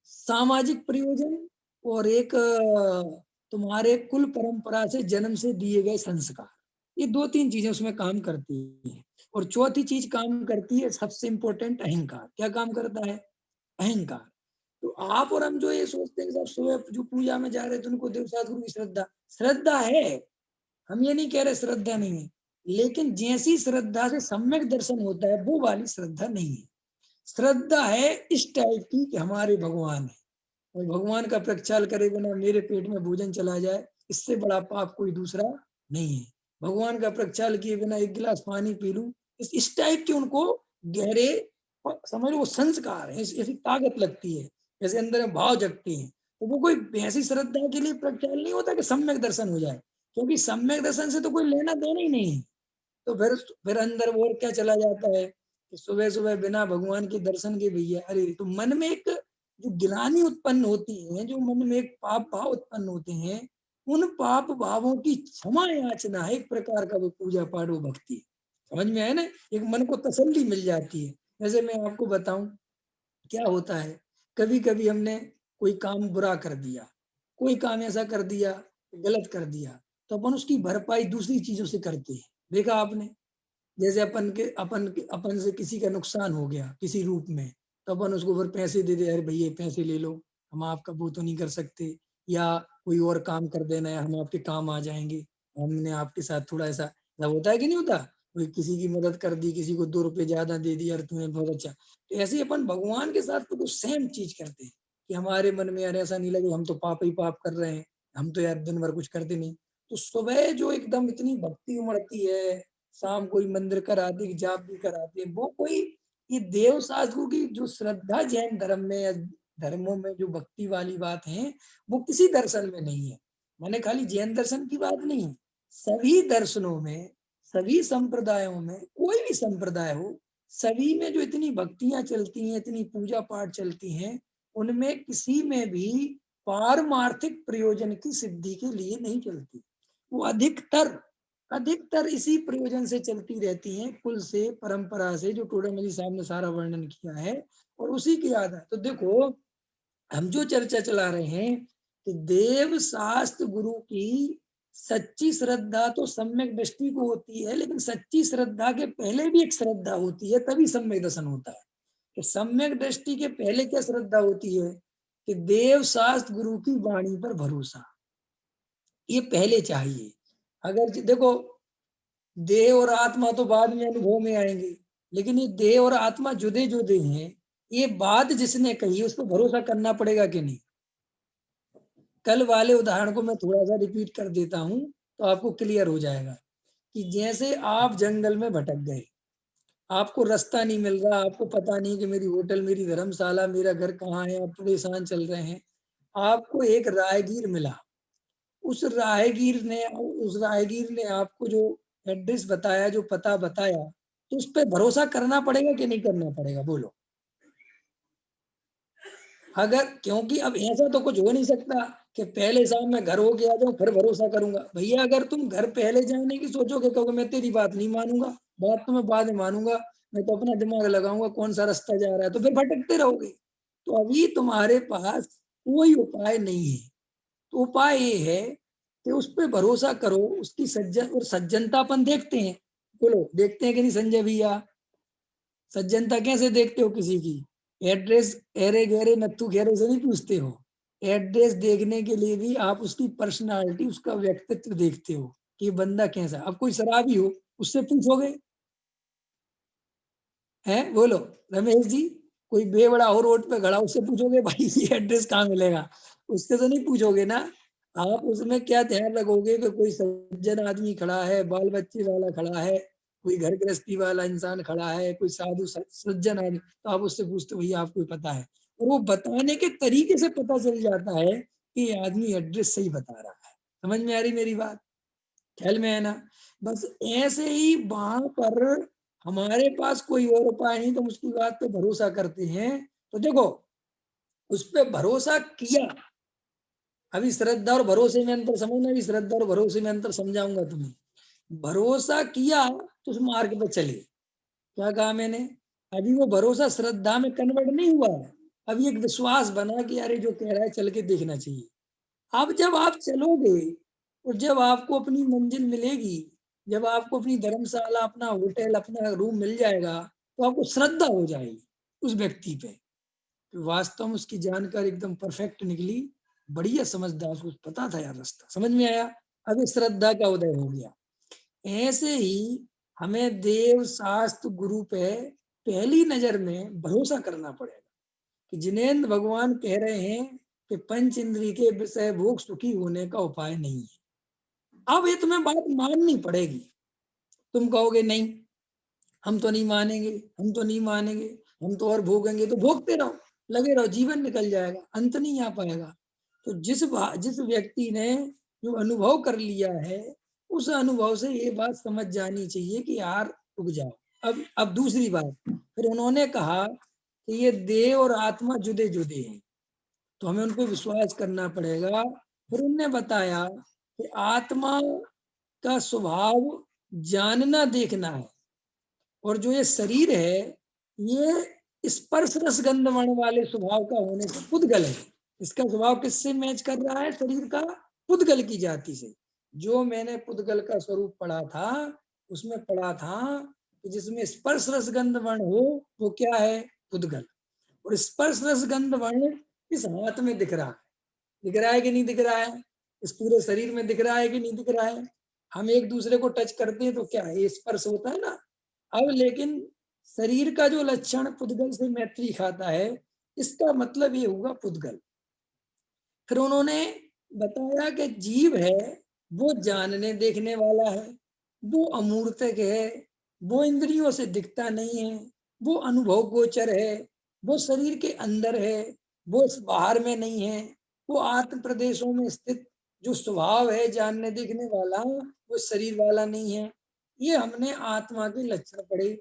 [SPEAKER 1] सामाजिक प्रयोजन, और एक तुम्हारे कुल परंपरा से जन्म से दिए गए संस्कार। ये 2-3 चीजें उसमें काम करती हैं। और चौथी चीज काम करती है, सबसे इंपॉर्टेंट, अहंकार। क्या काम करता है, अहंकार। तो आप और हम जो ये सोचते हैं कि सुबह जो पूजा में जा रहे थे उनको देव साधु गुरु की श्रद्धा, श्रद्धा है, हम ये नहीं कह रहे श्रद्धा नहीं है, लेकिन जैसी श्रद्धा से सम्यक दर्शन होता है वो वाली श्रद्धा नहीं है। श्रद्धा है इस टाइप की कि हमारे भगवान है, और भगवान का प्रक्षाल करे बिना मेरे पेट में भोजन चला जाए, इससे बड़ा पाप कोई दूसरा नहीं है। भगवान का प्रक्षाल किए बिना एक गिलास पानी पी लूं, इस टाइप के उनको गहरे, समझ लो, वो संस्कार है, ऐसी ताकत लगती है, जैसे अंदर में भाव जगते हैं। तो वो कोई ऐसी श्रद्धा के लिए प्रक्षाल नहीं होता कि सम्यक दर्शन हो जाए, क्योंकि सम्यक दर्शन से तो कोई लेना देना ही नहीं है। तो फिर अंदर वो क्या चला जाता है कि सुबह सुबह बिना भगवान के दर्शन के भैया, अरे तो मन में एक जो गिलानी उत्पन्न होती है, जो मन में एक पाप भाव उत्पन्न होते हैं, उन पाप भावों की क्षमा याचना है, एक प्रकार का वो पूजा पाठ, वो भक्ति है। समझ में आया ना? एक मन को तसल्ली मिल जाती है। जैसे मैं आपको बताऊं क्या होता है, कभी कभी हमने कोई काम बुरा कर दिया, कोई काम ऐसा कर दिया, गलत कर दिया, तो अपन उसकी भरपाई दूसरी चीजों से करते हैं। देखा आपने? जैसे अपन से किसी का नुकसान हो गया किसी रूप में, तो अपन उसको फिर पैसे दे दे, अरे भैया पैसे ले लो, हम आपका वो तो नहीं कर सकते, या कोई और काम कर देना है, हम आपके काम आ जाएंगे, हमने आपके साथ थोड़ा ऐसा, ऐसा होता है कि नहीं होता? कोई किसी की मदद कर दी, किसी को 2 रुपए ज्यादा दे दिया, अरे तुम्हें बहुत अच्छा। तो ऐसे ही अपन भगवान के साथ तो सेम चीज करते हैं कि हमारे मन में यार ऐसा नहीं लगे हम तो पाप ही पाप कर रहे हैं, हम तो यार दिन भर कुछ करते नहीं। तो सुबह जो एकदम इतनी भक्ति उमड़ती है, शाम कोई मंदिर कराती, जाप भी कराती है, वो कोई ये देव शास्त्रों की जो श्रद्धा जैन धर्म में या धर्मों में जो भक्ति वाली बात है, वो किसी दर्शन में नहीं है। मैंने खाली जैन दर्शन की बात नहीं, सभी दर्शनों में, सभी संप्रदायों में, कोई भी संप्रदाय हो, सभी में जो इतनी भक्तियां चलती हैं, इतनी पूजा पाठ चलती हैं, उनमें किसी में भी पारमार्थिक प्रयोजन की सिद्धि के लिए नहीं चलती। वो अधिकतर इसी प्रयोजन से चलती रहती हैं, कुल से, परंपरा से, जो टोडामल साहब ने सारा वर्णन किया है, और उसी की याद है। तो देखो, हम जो चर्चा चला रहे हैं कि देव शास्त्र गुरु की सच्ची श्रद्धा तो सम्यक दृष्टि को होती है, लेकिन सच्ची श्रद्धा के पहले भी एक श्रद्धा होती है, तभी सम्यक दर्शन होता है। तो सम्यक दृष्टि के पहले क्या श्रद्धा होती है कि देव शास्त्र गुरु की वाणी पर भरोसा, ये पहले चाहिए। अगर देखो, देह और आत्मा तो बाद में अनुभव में आएंगे, लेकिन ये देह और आत्मा जुदे जुदे हैं, ये बात जिसने कही उस पर भरोसा करना पड़ेगा कि नहीं? कल वाले उदाहरण को मैं थोड़ा सा रिपीट कर देता हूं, तो आपको क्लियर हो जाएगा कि जैसे आप जंगल में भटक गए, आपको रास्ता नहीं मिल रहा, आपको पता नहीं कि मेरी होटल, मेरी धर्मशाला, मेरा घर कहाँ है, आप परेशान चल रहे हैं। आपको एक राहगीर मिला, उस राहगीर ने आपको जो एड्रेस बताया, जो पता बताया, तो उस पर भरोसा करना पड़ेगा कि नहीं करना पड़ेगा? बोलो। अगर, क्योंकि अब ऐसा तो कुछ हो नहीं सकता कि पहले शाम में घर होके आ जाऊं फिर भरोसा करूंगा। भैया अगर तुम घर पहले जाने की सोचोगे, कहोगे मैं तेरी बात नहीं मानूंगा, बात तो मैं बाद में मानूंगा, मैं तो अपना दिमाग लगाऊंगा कौन सा रास्ता जा रहा है, तो फिर भटकते रहोगे। तो अभी तुम्हारे पास कोई उपाय नहीं है। तो उपाय ये है कि उस पर भरोसा करो, उसकी सज्जन और सज्जनता अपन देखते हैं। बोलो, देखते हैं कि नहीं संजय भैया? सज्जनता कैसे देखते हो किसी की? एड्रेस एरे गहरे नत्थु घेरे से नहीं पूछते हो। एड्रेस देखने के लिए भी आप उसकी पर्सनालिटी, उसका व्यक्तित्व देखते हो कि बंदा कैसा। अब कोई शराबी हो, उससे पूछोगे? है, बोलो रमेश जी, कोई बेवड़ा हो रोड पे खड़ा, उससे पूछोगे भाई ये एड्रेस कहाँ मिलेगा? उससे तो नहीं पूछोगे ना। आप उसमें क्या ध्यान रखोगे कि कोई सज्जन आदमी खड़ा है, बाल बच्चे वाला खड़ा है, कोई घर गृहस्थी वाला इंसान खड़ा है, कोई साधु सज्जन आदमी, तो आप उससे पूछते हो भैया आपको पता है? और वो बताने के तरीके से पता चल जाता है कि ये आदमी एड्रेस सही बता रहा है। समझ में आ रही मेरी बात? ख्याल में है ना? बस ऐसे ही वहां पर हमारे पास कोई और उपाय नहीं, तो हम उसकी बात पे भरोसा करते हैं। तो देखो, उस पर भरोसा किया। अभी श्रद्धा और भरोसे में अंतर समझना, अभी श्रद्धा और भरोसे में अंतर समझाऊंगा तुम्हें। भरोसा किया तो उस मार्ग पे चले। क्या कहा मैंने? अभी वो भरोसा श्रद्धा में कन्वर्ट नहीं हुआ है, अभी एक विश्वास बना कि अरे जो कह रहा है चल के देखना चाहिए। अब जब आप चलोगे और जब आपको अपनी मंजिल मिलेगी, जब आपको अपनी धर्मशाला, अपना होटल, अपना रूम मिल जाएगा, तो आपको श्रद्धा हो जाएगी उस व्यक्ति पे। तो वास्तव में उसकी जानकारी एकदम परफेक्ट निकली, बढ़िया समझदार, उसको पता था यार रास्ता, समझ में आया। अब इस श्रद्धा का उदय हो गया। ऐसे ही हमें देव शास्त्र गुरु पे पहली नजर में भरोसा करना पड़ेगा कि जिनेन्द्र भगवान कह रहे हैं कि पंच इंद्रिय के विषय भोग सुखी होने का उपाय नहीं है। अब ये तुम्हें बात माननी पड़ेगी। तुम कहोगे नहीं, हम तो नहीं मानेंगे, हम तो नहीं मानेंगे, हम तो और भोगेंगे, तो भोगते रहो, लगे रहो, जीवन निकल जाएगा, अंत नहीं आ पाएगा। तो जिस व्यक्ति ने जो अनुभव कर लिया है, उस अनुभव से ये बात समझ जानी चाहिए कि यार रुक जाओ। अब दूसरी बात, फिर उन्होंने कहा कि ये देह और आत्मा जुदे जुदे हैं, तो हमें उन पर विश्वास करना पड़ेगा। फिर उनने बताया कि आत्मा का स्वभाव जानना देखना है, और जो ये शरीर है ये स्पर्श रस गंध वर्ण वाले स्वभाव का होने से पुद्गल है। इसका स्वभाव किससे मैच कर रहा है? शरीर का पुद्गल की जाति से। जो मैंने पुद्गल का स्वरूप पढ़ा था उसमें पढ़ा था कि जिसमें स्पर्श रस गंध वर्ण हो वो क्या है? पुद्गल। और स्पर्श रस गंध वर्ण इस हाथ में दिख रहा है, दिख रहा है कि नहीं दिख रहा है? इस पूरे शरीर में दिख रहा है कि नहीं दिख रहा है? हम एक दूसरे को टच करते हैं तो क्या है? ये स्पर्श होता है ना। अब लेकिन शरीर का जो लक्षण पुद्गल से मैत्री खाता है, इसका मतलब ये हुआ पुद्गल। फिर उन्होंने बताया कि जीव है वो जानने देखने वाला है, वो अमूर्तक है, वो इंद्रियों से दिखता नहीं है, वो अनुभव गोचर है, वो शरीर के अंदर है, वो इस बाहर में नहीं है, वो आत्म प्रदेशों में स्थित जो स्वभाव है जानने देखने वाला वो शरीर वाला नहीं है। ये हमने आत्मा के लक्षण पढ़े,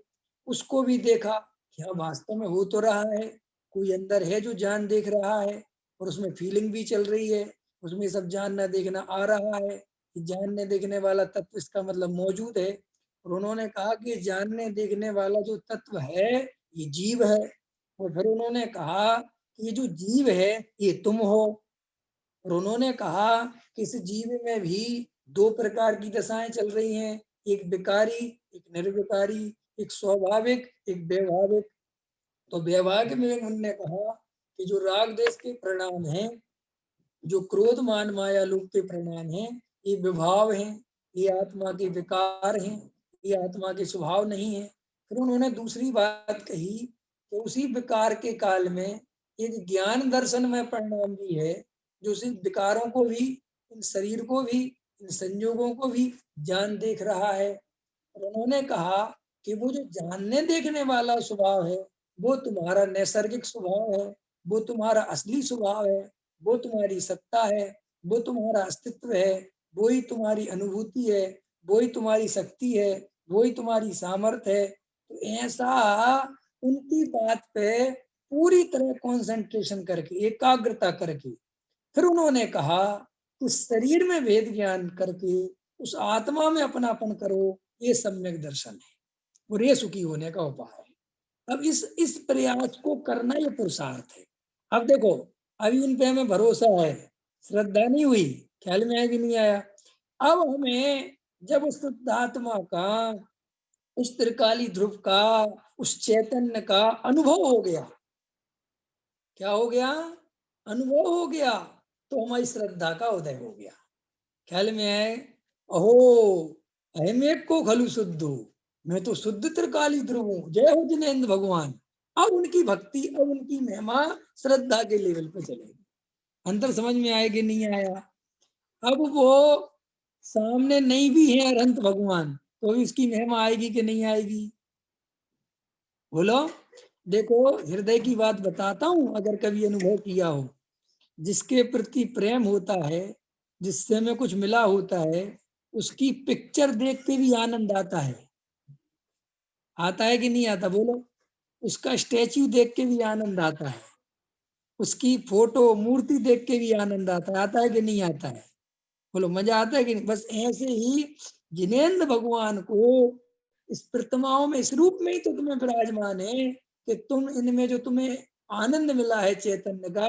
[SPEAKER 1] उसको भी देखा क्या वास्तव में हो तो रहा है, कोई अंदर है जो जान देख रहा है और उसमें फीलिंग भी चल रही है, उसमें सब जानना देखना आ रहा है कि जानने देखने वाला तत्व इसका मतलब मौजूद है। और उन्होंने कहा कि जानने देखने वाला जो तत्व है ये जीव है। और फिर उन्होंने कहा कि ये जो जीव है ये तुम हो। और उन्होंने कहा कि इस जीव में भी दो प्रकार की दशाएं चल रही हैं, एक विकारी एक निर्विकारी, एक स्वाभाविक एक वैभाविक। तो वैभाग में उन्होंने कहा कि जो राग देश के परिणाम हैं, जो क्रोध मान माया लोक के परिणाम हैं, ये विभाव हैं, ये आत्मा के विकार हैं, ये आत्मा के स्वभाव नहीं है। फिर उन्होंने दूसरी बात कही कि उसी विकार के काल में एक ज्ञान दर्शन में परिणाम भी है, जो उसी विकारों को भी, इन शरीर को भी, इन संयोगों को भी जान देख रहा है। और उन्होंने कहा कि वो जो जानने देखने वाला स्वभाव है वो तुम्हारा नैसर्गिक स्वभाव है, वो तुम्हारा असली स्वभाव है, वो तुम्हारी सत्ता है, वो तुम्हारा अस्तित्व है, वो ही तुम्हारी अनुभूति है, वो ही तुम्हारी शक्ति है, वो ही तुम्हारी सामर्थ्य है। तो ऐसा उनकी बात पे पूरी तरह कंसंट्रेशन करके, एकाग्रता करके, फिर उन्होंने कहा कि शरीर में भेद ज्ञान करके उस आत्मा में अपनापन करो, ये सम्यक दर्शन है और ये सुखी होने का उपाय है। अब इस प्रयास को करना ये पुरुषार्थ है। अब देखो, अभी उन पे हमें भरोसा है, श्रद्धा नहीं हुई, ख्याल में आया कि नहीं आया? अब हमें जब उस शुद्धात्मा का, उस त्रिकाली ध्रुव का, उस चैतन्य का अनुभव हो गया, क्या हो गया? अनुभव हो गया, तो हमारी श्रद्धा का उदय हो गया। ख्याल में है? अहो अहम एक को खलु शुद्ध, मैं तो शुद्ध त्रिकाली ध्रुव हूँ, जय हो जिनेन्द्र भगवान। अब उनकी भक्ति, अब उनकी महिमा श्रद्धा के लेवल पे चलेगी। अंतर समझ में आएगी नहीं आया? अब वो सामने नहीं भी है अनंत भगवान तो भी उसकी महिमा आएगी कि नहीं आएगी? बोलो। देखो, हृदय की बात बताता हूं, अगर कभी अनुभव किया हो, जिसके प्रति प्रेम होता है, जिससे हमें कुछ मिला होता है, उसकी पिक्चर देख के भी आनंद आता है। आता है कि नहीं आता? बोलो। उसका स्टैच्यू देख के भी आनंद आता है, उसकी फोटो मूर्ति देख के भी आनंद आता है कि नहीं आता है? बोलो, मजा आता है कि नहीं? बस ऐसे ही जिनेन्द्र भगवान को इस प्रतिमाओं में, इस रूप में ही तो तुम्हें विराजमान है कि तुम इनमें जो तुम्हें आनंद मिला है चैतन्य का,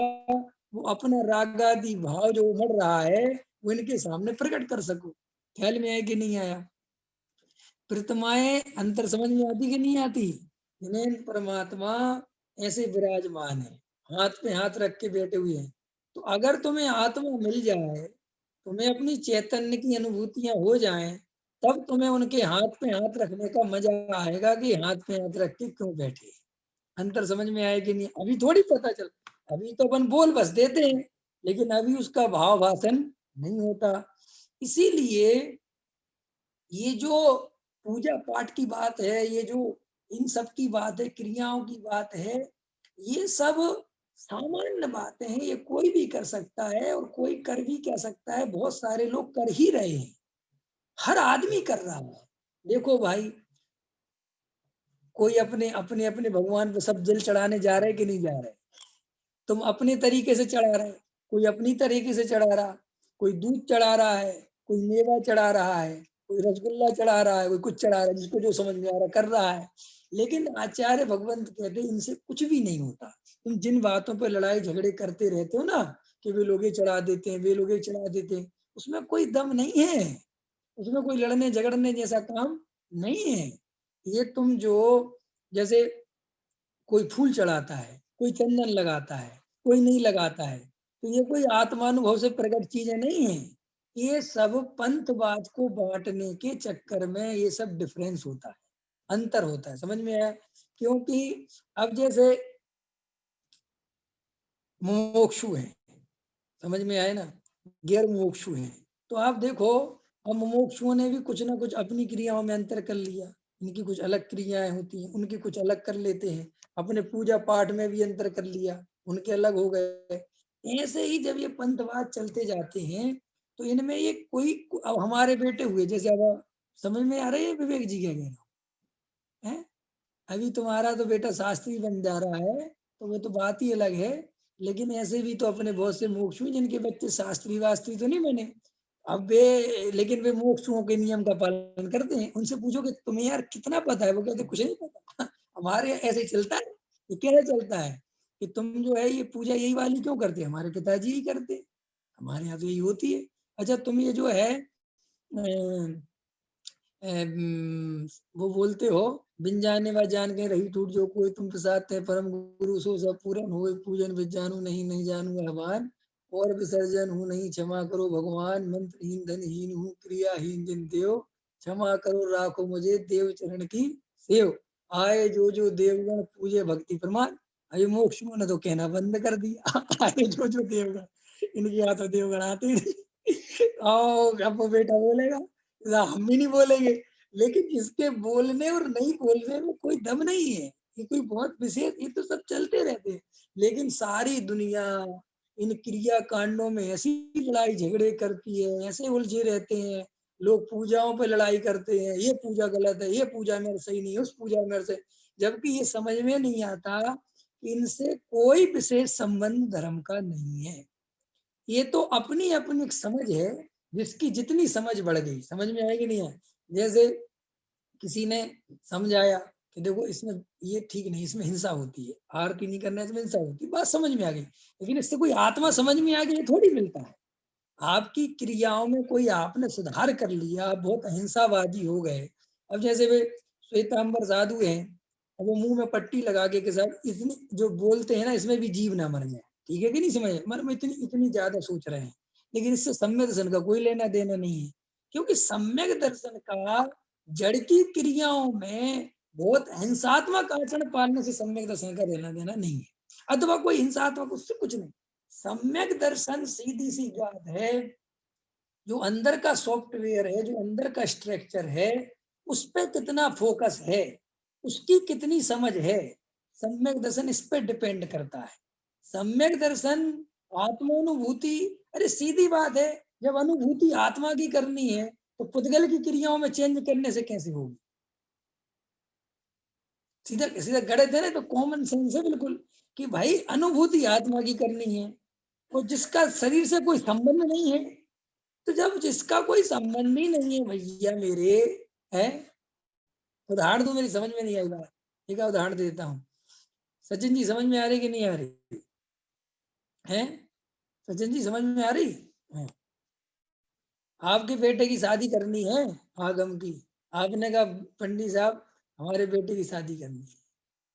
[SPEAKER 1] वो अपना रागादि भाव जो उमड़ रहा है वो इनके सामने प्रकट कर सको। ख्याल में आया कि नहीं आया? प्रतिमाएं अंतर समझ में आती कि नहीं आती? जिनेन्द्र परमात्मा ऐसे विराजमान है, हाथ पे हाथ रख के बैठे हुए हैं। तो अगर तुम्हें आत्मा मिल जाए, तुम्हें अपनी चैतन्य की अनुभूतियां हो जाएं, तब तुम्हें उनके हाथ पे हाथ रखने का मजा आएगा कि हाथ पे हाथ रख के क्यों बैठे। अंतर समझ में आए कि नहीं? अभी थोड़ी पता चल, अभी तो अपन बोल बस देते हैं, लेकिन अभी उसका भाव भाषण नहीं होता। इसीलिए ये जो पूजा पाठ की बात है, ये जो इन सब की बात है, क्रियाओं की बात है, ये सब सामान्य बातें हैं, ये कोई भी कर सकता है और कोई कर भी क्या सकता है, बहुत सारे लोग कर ही रहे हैं, हर आदमी कर रहा है। देखो भाई, कोई अपने अपने अपने भगवान पे सब जल चढ़ाने जा रहे कि नहीं जा रहे? तुम अपने तरीके से चढ़ा रहे, कोई अपनी तरीके से चढ़ा रहा, कोई दूध चढ़ा रहा है, कोई मेवा चढ़ा रहा है, कोई रसगुल्ला चढ़ा रहा है, कोई कुछ चढ़ा रहा है, जिसको जो समझ में आ रहा है कर रहा है। लेकिन आचार्य भगवंत कहते हैं इनसे कुछ भी नहीं होता। तुम जिन बातों पर लड़ाई झगड़े करते रहते हो ना, कि वे लोग ये चढ़ा देते हैं, वे लोग ये चढ़ा देते हैं, उसमें कोई दम नहीं है, उसमें कोई लड़ने झगड़ने जैसा काम नहीं है। ये तुम जो जैसे कोई फूल चढ़ाता है, कोई चंदन लगाता है, कोई नहीं लगाता है, तो ये कोई आत्मानुभव से प्रकट चीजें नहीं है। ये सब पंथवाद को बांटने के चक्कर में ये सब डिफरेंस होता है, अंतर होता है। समझ में आया? क्योंकि अब जैसे मुमुक्षु है, समझ में आए ना, गैर मुमुक्षु है, तो आप देखो अब मुमुक्षुओं ने भी कुछ ना कुछ अपनी क्रियाओं में अंतर कर लिया, इनकी कुछ अलग क्रियाएं होती हैं, उनकी कुछ अलग कर लेते हैं, अपने पूजा पाठ में भी अंतर कर लिया, उनके अलग हो गए। ऐसे ही जब ये पंथवाद चलते जाते हैं तो इनमें ये कोई अब हमारे बेटे हुए, जैसे अब समझ में आ रही है विवेक जी क्या कह रहा है? अभी तुम्हारा तो बेटा शास्त्री बन जा रहा है, तो वो तो बात ही अलग है। लेकिन ऐसे भी तो अपने बहुत से मोक्षु हैं जिनके बच्चे शास्त्री वास्त्री तो नहीं बने। अब वे लेकिन वे मोक्षुओं के नियम का पालन करते हैं। उनसे पूछो कि तुम्हें यार कितना पता है, वो कहते कुछ नहीं पता। हमारे यहाँ ऐसे ही चलता है। ये कैसे चलता है कि तुम जो है ये पूजा यही वाली क्यों करते हैं? हमारे पिताजी ही करते हैं, हमारे यहाँ तो यही होती है। अच्छा तुम ये जो है वो बोलते हो बिन जाने व जान के रही टूट जो कोई तुम प्रसाद है परम गुरु सो सब पूरन हो पूजन विजानू नहीं नहीं जानू हवान और विसर्जन हूँ नहीं क्षमा करो भगवान मंत्रहीन धनहीन हूँ क्रियाहीन जिन देव क्षमा करो राखो मुझे देव चरण की सेव आए जो देवगण पूजे भक्ति प्रमाण। अरे मोक्ष ने तो कहना बंद कर दिया। आए जो देवगण, इनके यहाँ तो देवगण आते नहीं। और अब वो बेटा बोलेगा हम भी नहीं बोलेंगे, लेकिन इसके बोलने और नहीं बोलने में कोई दम नहीं है। ये कोई बहुत विशेष, ये तो सब चलते रहते हैं। लेकिन सारी दुनिया इन क्रिया कांडों में ऐसी लड़ाई झगड़े करती है, ऐसे उलझे रहते हैं। लोग पूजाओं पे लड़ाई करते हैं, ये पूजा गलत है, ये पूजा मेरे सही नहीं है, उस पूजा मेरे से, जबकि ये समझ में नहीं आता इनसे कोई विशेष संबंध धर्म का नहीं है। ये तो अपनी अपनी एक समझ है, जिसकी जितनी समझ बढ़ गई, समझ में आएगी नहीं है। जैसे किसी ने समझाया कि देखो इसमें ये ठीक नहीं, इसमें हिंसा होती है, आरती नहीं करने से हिंसा होती है, बात समझ में आ गई। लेकिन इससे कोई आत्मा समझ में आ गई, ये थोड़ी मिलता है। आपकी क्रियाओं में कोई आपने सुधार कर लिया, आप बहुत अहिंसावादी हो गए। अब जैसे वे श्वेतांबर साधु हैं, अब वो मुंह में पट्टी लगा के साथ इतनी जो बोलते हैं ना, इसमें भी जीव ना मर जाए, ठीक है कि नहीं? समझ मन में इतनी इतनी ज्यादा सोच रहे हैं, लेकिन इससे सम्यक दर्शन का कोई लेना देना नहीं है। क्योंकि सम्यक दर्शन का जड़ की क्रियाओं में बहुत हिंसात्मक आचरण पालने से सम्यक दर्शन का लेना देना नहीं है, अथवा कोई हिंसात्मक उससे कुछ नहीं। सम्यक दर्शन सीधी सी बात है, जो अंदर का सॉफ्टवेयर है, जो अंदर का स्ट्रक्चर है, उस पर कितना फोकस है, उसकी कितनी समझ है, सम्यक दर्शन इस पर डिपेंड करता है। सम्यक दर्शन आत्मानुभूति, अरे सीधी बात है, जब अनुभूति आत्मा की करनी है तो पुद्गल की क्रियाओं में चेंज करने से कैसे होगी? सीधा सीधा गणित है ना, तो कॉमन सेंस है बिल्कुल कि भाई अनुभूति आत्मा की करनी है, और जिसका शरीर से कोई संबंध नहीं है, तो जब जिसका कोई संबंध ही नहीं है भैया मेरे, है उदाहरण दो, मेरी समझ में नहीं आई बात, ठीक है उदाहरण देता हूँ। सचिन जी समझ में आ रही कि नहीं आ रही है? सचिन जी समझ में आ रही है? आपके बेटे की शादी करनी है आगम की, आपने कहा पंडित साहब हमारे बेटे की शादी करनी है,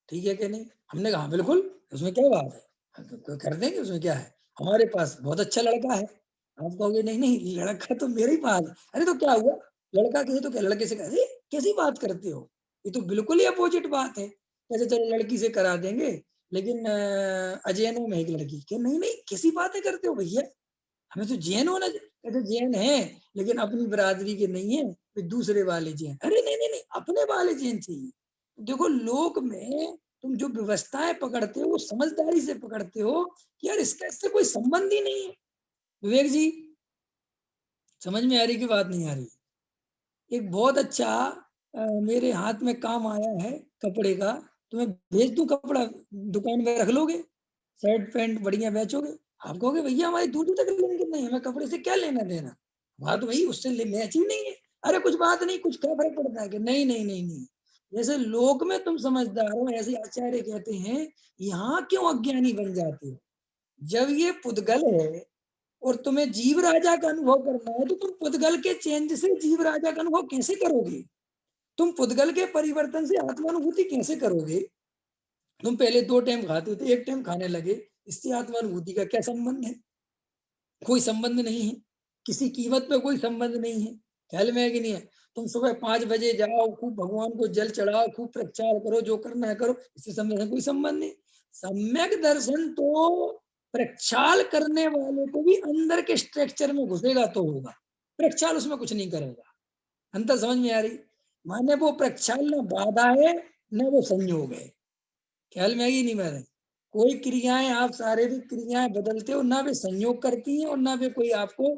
[SPEAKER 1] ठीक है कि नहीं? हमने कहा बिल्कुल, उसमें क्या बात है, कर देंगे, उसमें क्या है, हमारे पास बहुत अच्छा लड़का है। आप कहोगे नहीं नहीं लड़का तो मेरे ही पास है। अरे तो क्या हुआ, लड़का कहे तो क्या, लड़के से कहे कैसी बात करते हो, ये तो बिल्कुल ही अपोजिट बात है। कैसे चलो लड़की से करा देंगे, लेकिन अजैनों में एक लड़की के, नहीं नहीं कैसी बातें करते हो भैया, हमें तो जैन होना, कहते जैन है लेकिन अपनी बिरादरी के नहीं है, फिर दूसरे वाले जैन, अरे नहीं नहीं नहीं अपने वाले जैन चाहिए। देखो लोक में तुम जो व्यवस्थाएं पकड़ते हो वो समझदारी से पकड़ते हो कि यार इसका इससे कोई संबंध ही नहीं है। विवेक जी समझ में आ रही की बात नहीं आ रही? एक बहुत अच्छा मेरे हाथ में काम आया है कपड़े का, तो मैं भेज दूं कपड़ा, दुकान में रख लोगे, शर्ट पैंट बढ़िया बेचोगे? आप कहोगे भैया हमारी दूर दूर तक लेने की नहीं, हमें कपड़े से क्या लेना देना। बात तो भाई उससे मैचिंग नहीं है। अरे कुछ बात नहीं, कुछ क्या फर्क पड़ता है कि नहीं नहीं नहीं नहीं, जैसे लोक में तुम समझदार हो ऐसे आचार्य कहते हैं, यहाँ क्यों अज्ञानी बन जाते हो? जब ये पुद्गल है और तुम्हें जीव राजा का अनुभव करना है, तो तुम पुद्गल के चेंज से जीव राजा का अनुभव कैसे करोगे? तुम पुद्गल के परिवर्तन से आत्मानुभूति कैसे करोगे? तुम पहले 2 टाइम खाते थे, 1 टाइम खाने लगे, इससे आत्मानुभूति का क्या संबंध है? कोई संबंध नहीं है, किसी कीमत पे कोई संबंध नहीं है। ख्याल में है कि नहीं है? तुम सुबह 5 बजे जाओ, खूब भगवान को जल चढ़ाओ, खूब प्रचार करो, जो करना है करो, इससे संबंध कोई संबंध नहीं। सम्यक दर्शन तो प्रक्षाल करने वाले को भी अंदर के स्ट्रक्चर में घुसेगा तो होगा, प्रक्षाल उसमें कुछ नहीं करेगा। अंतर समझ में आ रही? माने वो प्रक्षाल न बाधा है न वो संयोग है। ख्याल में आएगी नहीं मेरे? कोई क्रियाएं, आप शारीरिक क्रियाएं बदलते हो ना, वे संयोग करती हैं और ना वे कोई आपको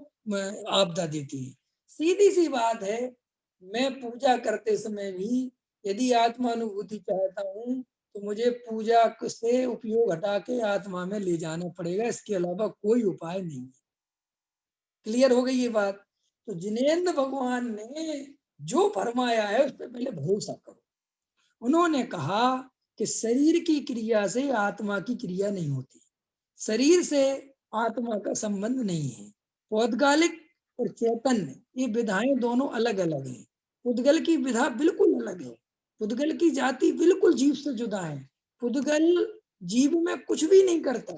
[SPEAKER 1] आपदा देती है। सीधी सी बात है, मैं पूजा करते समय भी यदि आत्मानुभूति चाहता हूँ तो मुझे पूजा से उपयोग हटा के आत्मा में ले जाना पड़ेगा, इसके अलावा कोई उपाय नहीं है। क्लियर हो गई ये बात? तो जिनेंद्र भगवान ने जो फरमाया है उस पर पहले भरोसा करो। उन्होंने कहा कि शरीर की क्रिया से आत्मा की क्रिया नहीं होती, शरीर से आत्मा का संबंध नहीं है। पौद्गलिक और चैतन्य ये विधाएं दोनों अलग अलग हैं। पुद्गल की विधा बिल्कुल अलग है, पुद्गल की जाति बिल्कुल जीव से जुदा है। पुद्गल जीव में कुछ भी नहीं करता।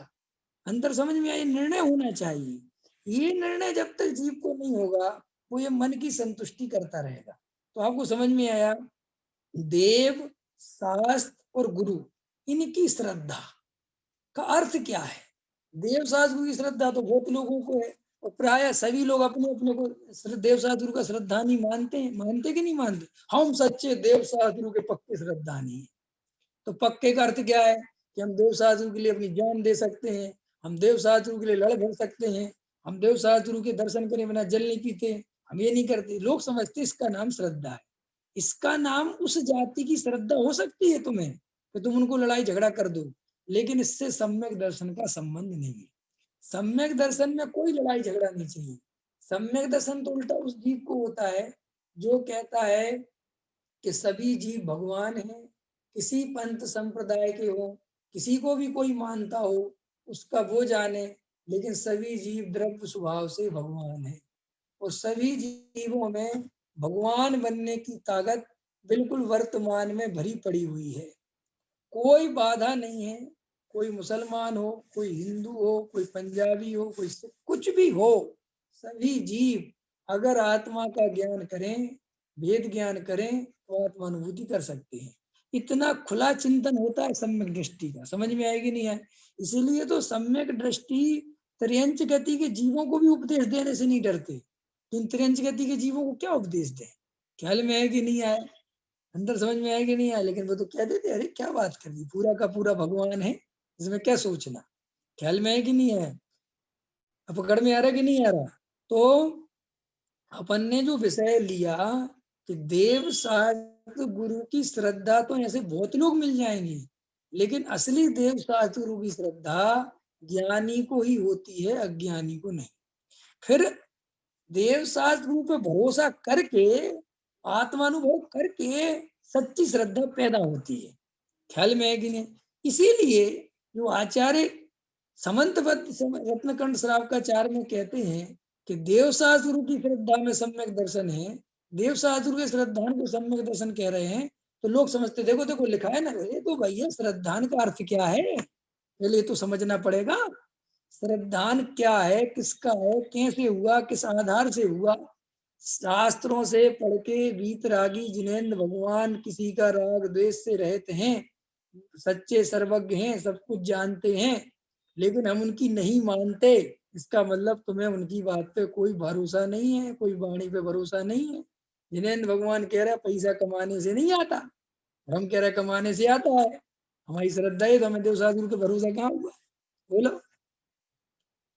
[SPEAKER 1] अंतर समझ में आए? निर्णय होना चाहिए। ये निर्णय जब तक जीव को नहीं होगा, वो ये मन की संतुष्टि करता रहेगा। तो आपको समझ में आया? देव, शास्त्र और गुरु, इनकी श्रद्धा का अर्थ क्या है? देव शास्त्र गुरु की श्रद्धा तो बहुत लोगों को है, और प्राय सभी लोग अपने अपने को देव शास्त्र गुरु का श्रद्धा नहीं मानते हैं। मानते कि नहीं मानते? हम सच्चे देव शास्त्र गुरु के पक्के श्रद्धा नहीं है। तो पक्के का अर्थ क्या है? कि हम देव शास्त्र के लिए अपनी जान दे सकते हैं, हम देव शास्त्र के लिए लड़ भड़ सकते हैं, हम देव शास्त्र के दर्शन करे बिना जल नहीं पीते, हम ये नहीं करते। लोग समझते इसका नाम श्रद्धा है। इसका नाम उस जाति की श्रद्धा हो सकती है तुम्हें कि तुम उनको लड़ाई झगड़ा कर दो, लेकिन इससे सम्यक दर्शन का संबंध नहीं है। सम्यक दर्शन में कोई लड़ाई झगड़ा नहीं चाहिए। सम्यक दर्शन तो उल्टा उस जीव को होता है जो कहता है कि सभी जीव भगवान हैं, किसी पंथ संप्रदाय के हो, किसी को भी कोई मानता हो, उसका वो जाने, लेकिन सभी जीव द्रव्य स्वभाव से भगवान है, और सभी जीवों में भगवान बनने की ताकत बिल्कुल वर्तमान में भरी पड़ी हुई है। कोई बाधा नहीं है। कोई मुसलमान हो, कोई हिंदू हो, कोई पंजाबी हो, कोई कुछ भी हो, सभी जीव अगर आत्मा का ज्ञान करें, वेद ज्ञान करें, तो आत्मानुभूति कर सकते हैं। इतना खुला चिंतन होता है सम्यक दृष्टि का। समझ में आएगी नहीं है? इसीलिए तो सम्यक दृष्टि त्रियंच गति के जीवों को भी उपदेश देने से नहीं डरते। इन त्रियंच गति के जीवों को क्या उपदेश दें? ख्याल में है कि नहीं आए? अंदर समझ में आएगी नहीं आए? लेकिन वो तो कह देते, अरे क्या बात कर दी, पूरा का पूरा भगवान है, इसमें क्या सोचना। ख्याल में है कि नहीं है? अब पकड़ में आ रहा है कि नहीं आ रहा? तो अपन ने जो विषय लिया कि देव शास्त्र गुरु की श्रद्धा, तो ऐसे बहुत लोग मिल जाएंगे, लेकिन असली देव शास्त्र गुरु की श्रद्धा ज्ञानी को ही होती है, अज्ञानी को नहीं। फिर देव शास्त्र गुरु पे भरोसा करके, आत्मानुभव करके सच्ची श्रद्धा पैदा होती है। ख्याल में है कि नहीं? इसीलिए जो आचार्य समंत रत्नकंड श्रावकाचार्य में कहते हैं कि देव शास्त्र गुरु की श्रद्धा में सम्यक दर्शन है, देव शास्त्र गुरु के श्रद्धान को सम्यक दर्शन कह रहे हैं, तो लोग समझते, देखो देखो लिखा है ना, ये तो भैया श्रद्धान का अर्थ क्या है, पहले तो समझना पड़ेगा। श्रद्धान क्या है, किसका है, कैसे हुआ, किस आधार से हुआ। शास्त्रों से पढ़ के वीतरागी जिनेंद्र भगवान किसी का राग द्वेष से रहते हैं, सच्चे सर्वज्ञ हैं, सब कुछ जानते हैं, लेकिन हम उनकी नहीं मानते। इसका मतलब तुम्हें उनकी बात पे कोई भरोसा नहीं है, कोई वाणी पे भरोसा नहीं है। जिनेंद्र भगवान कह रहा है पैसा कमाने से नहीं आता, और हम कह रहे कमाने से आता है। हमारी श्रद्धा है तो हमें देव साधु का भरोसा कहाँ हुआ? बोलो।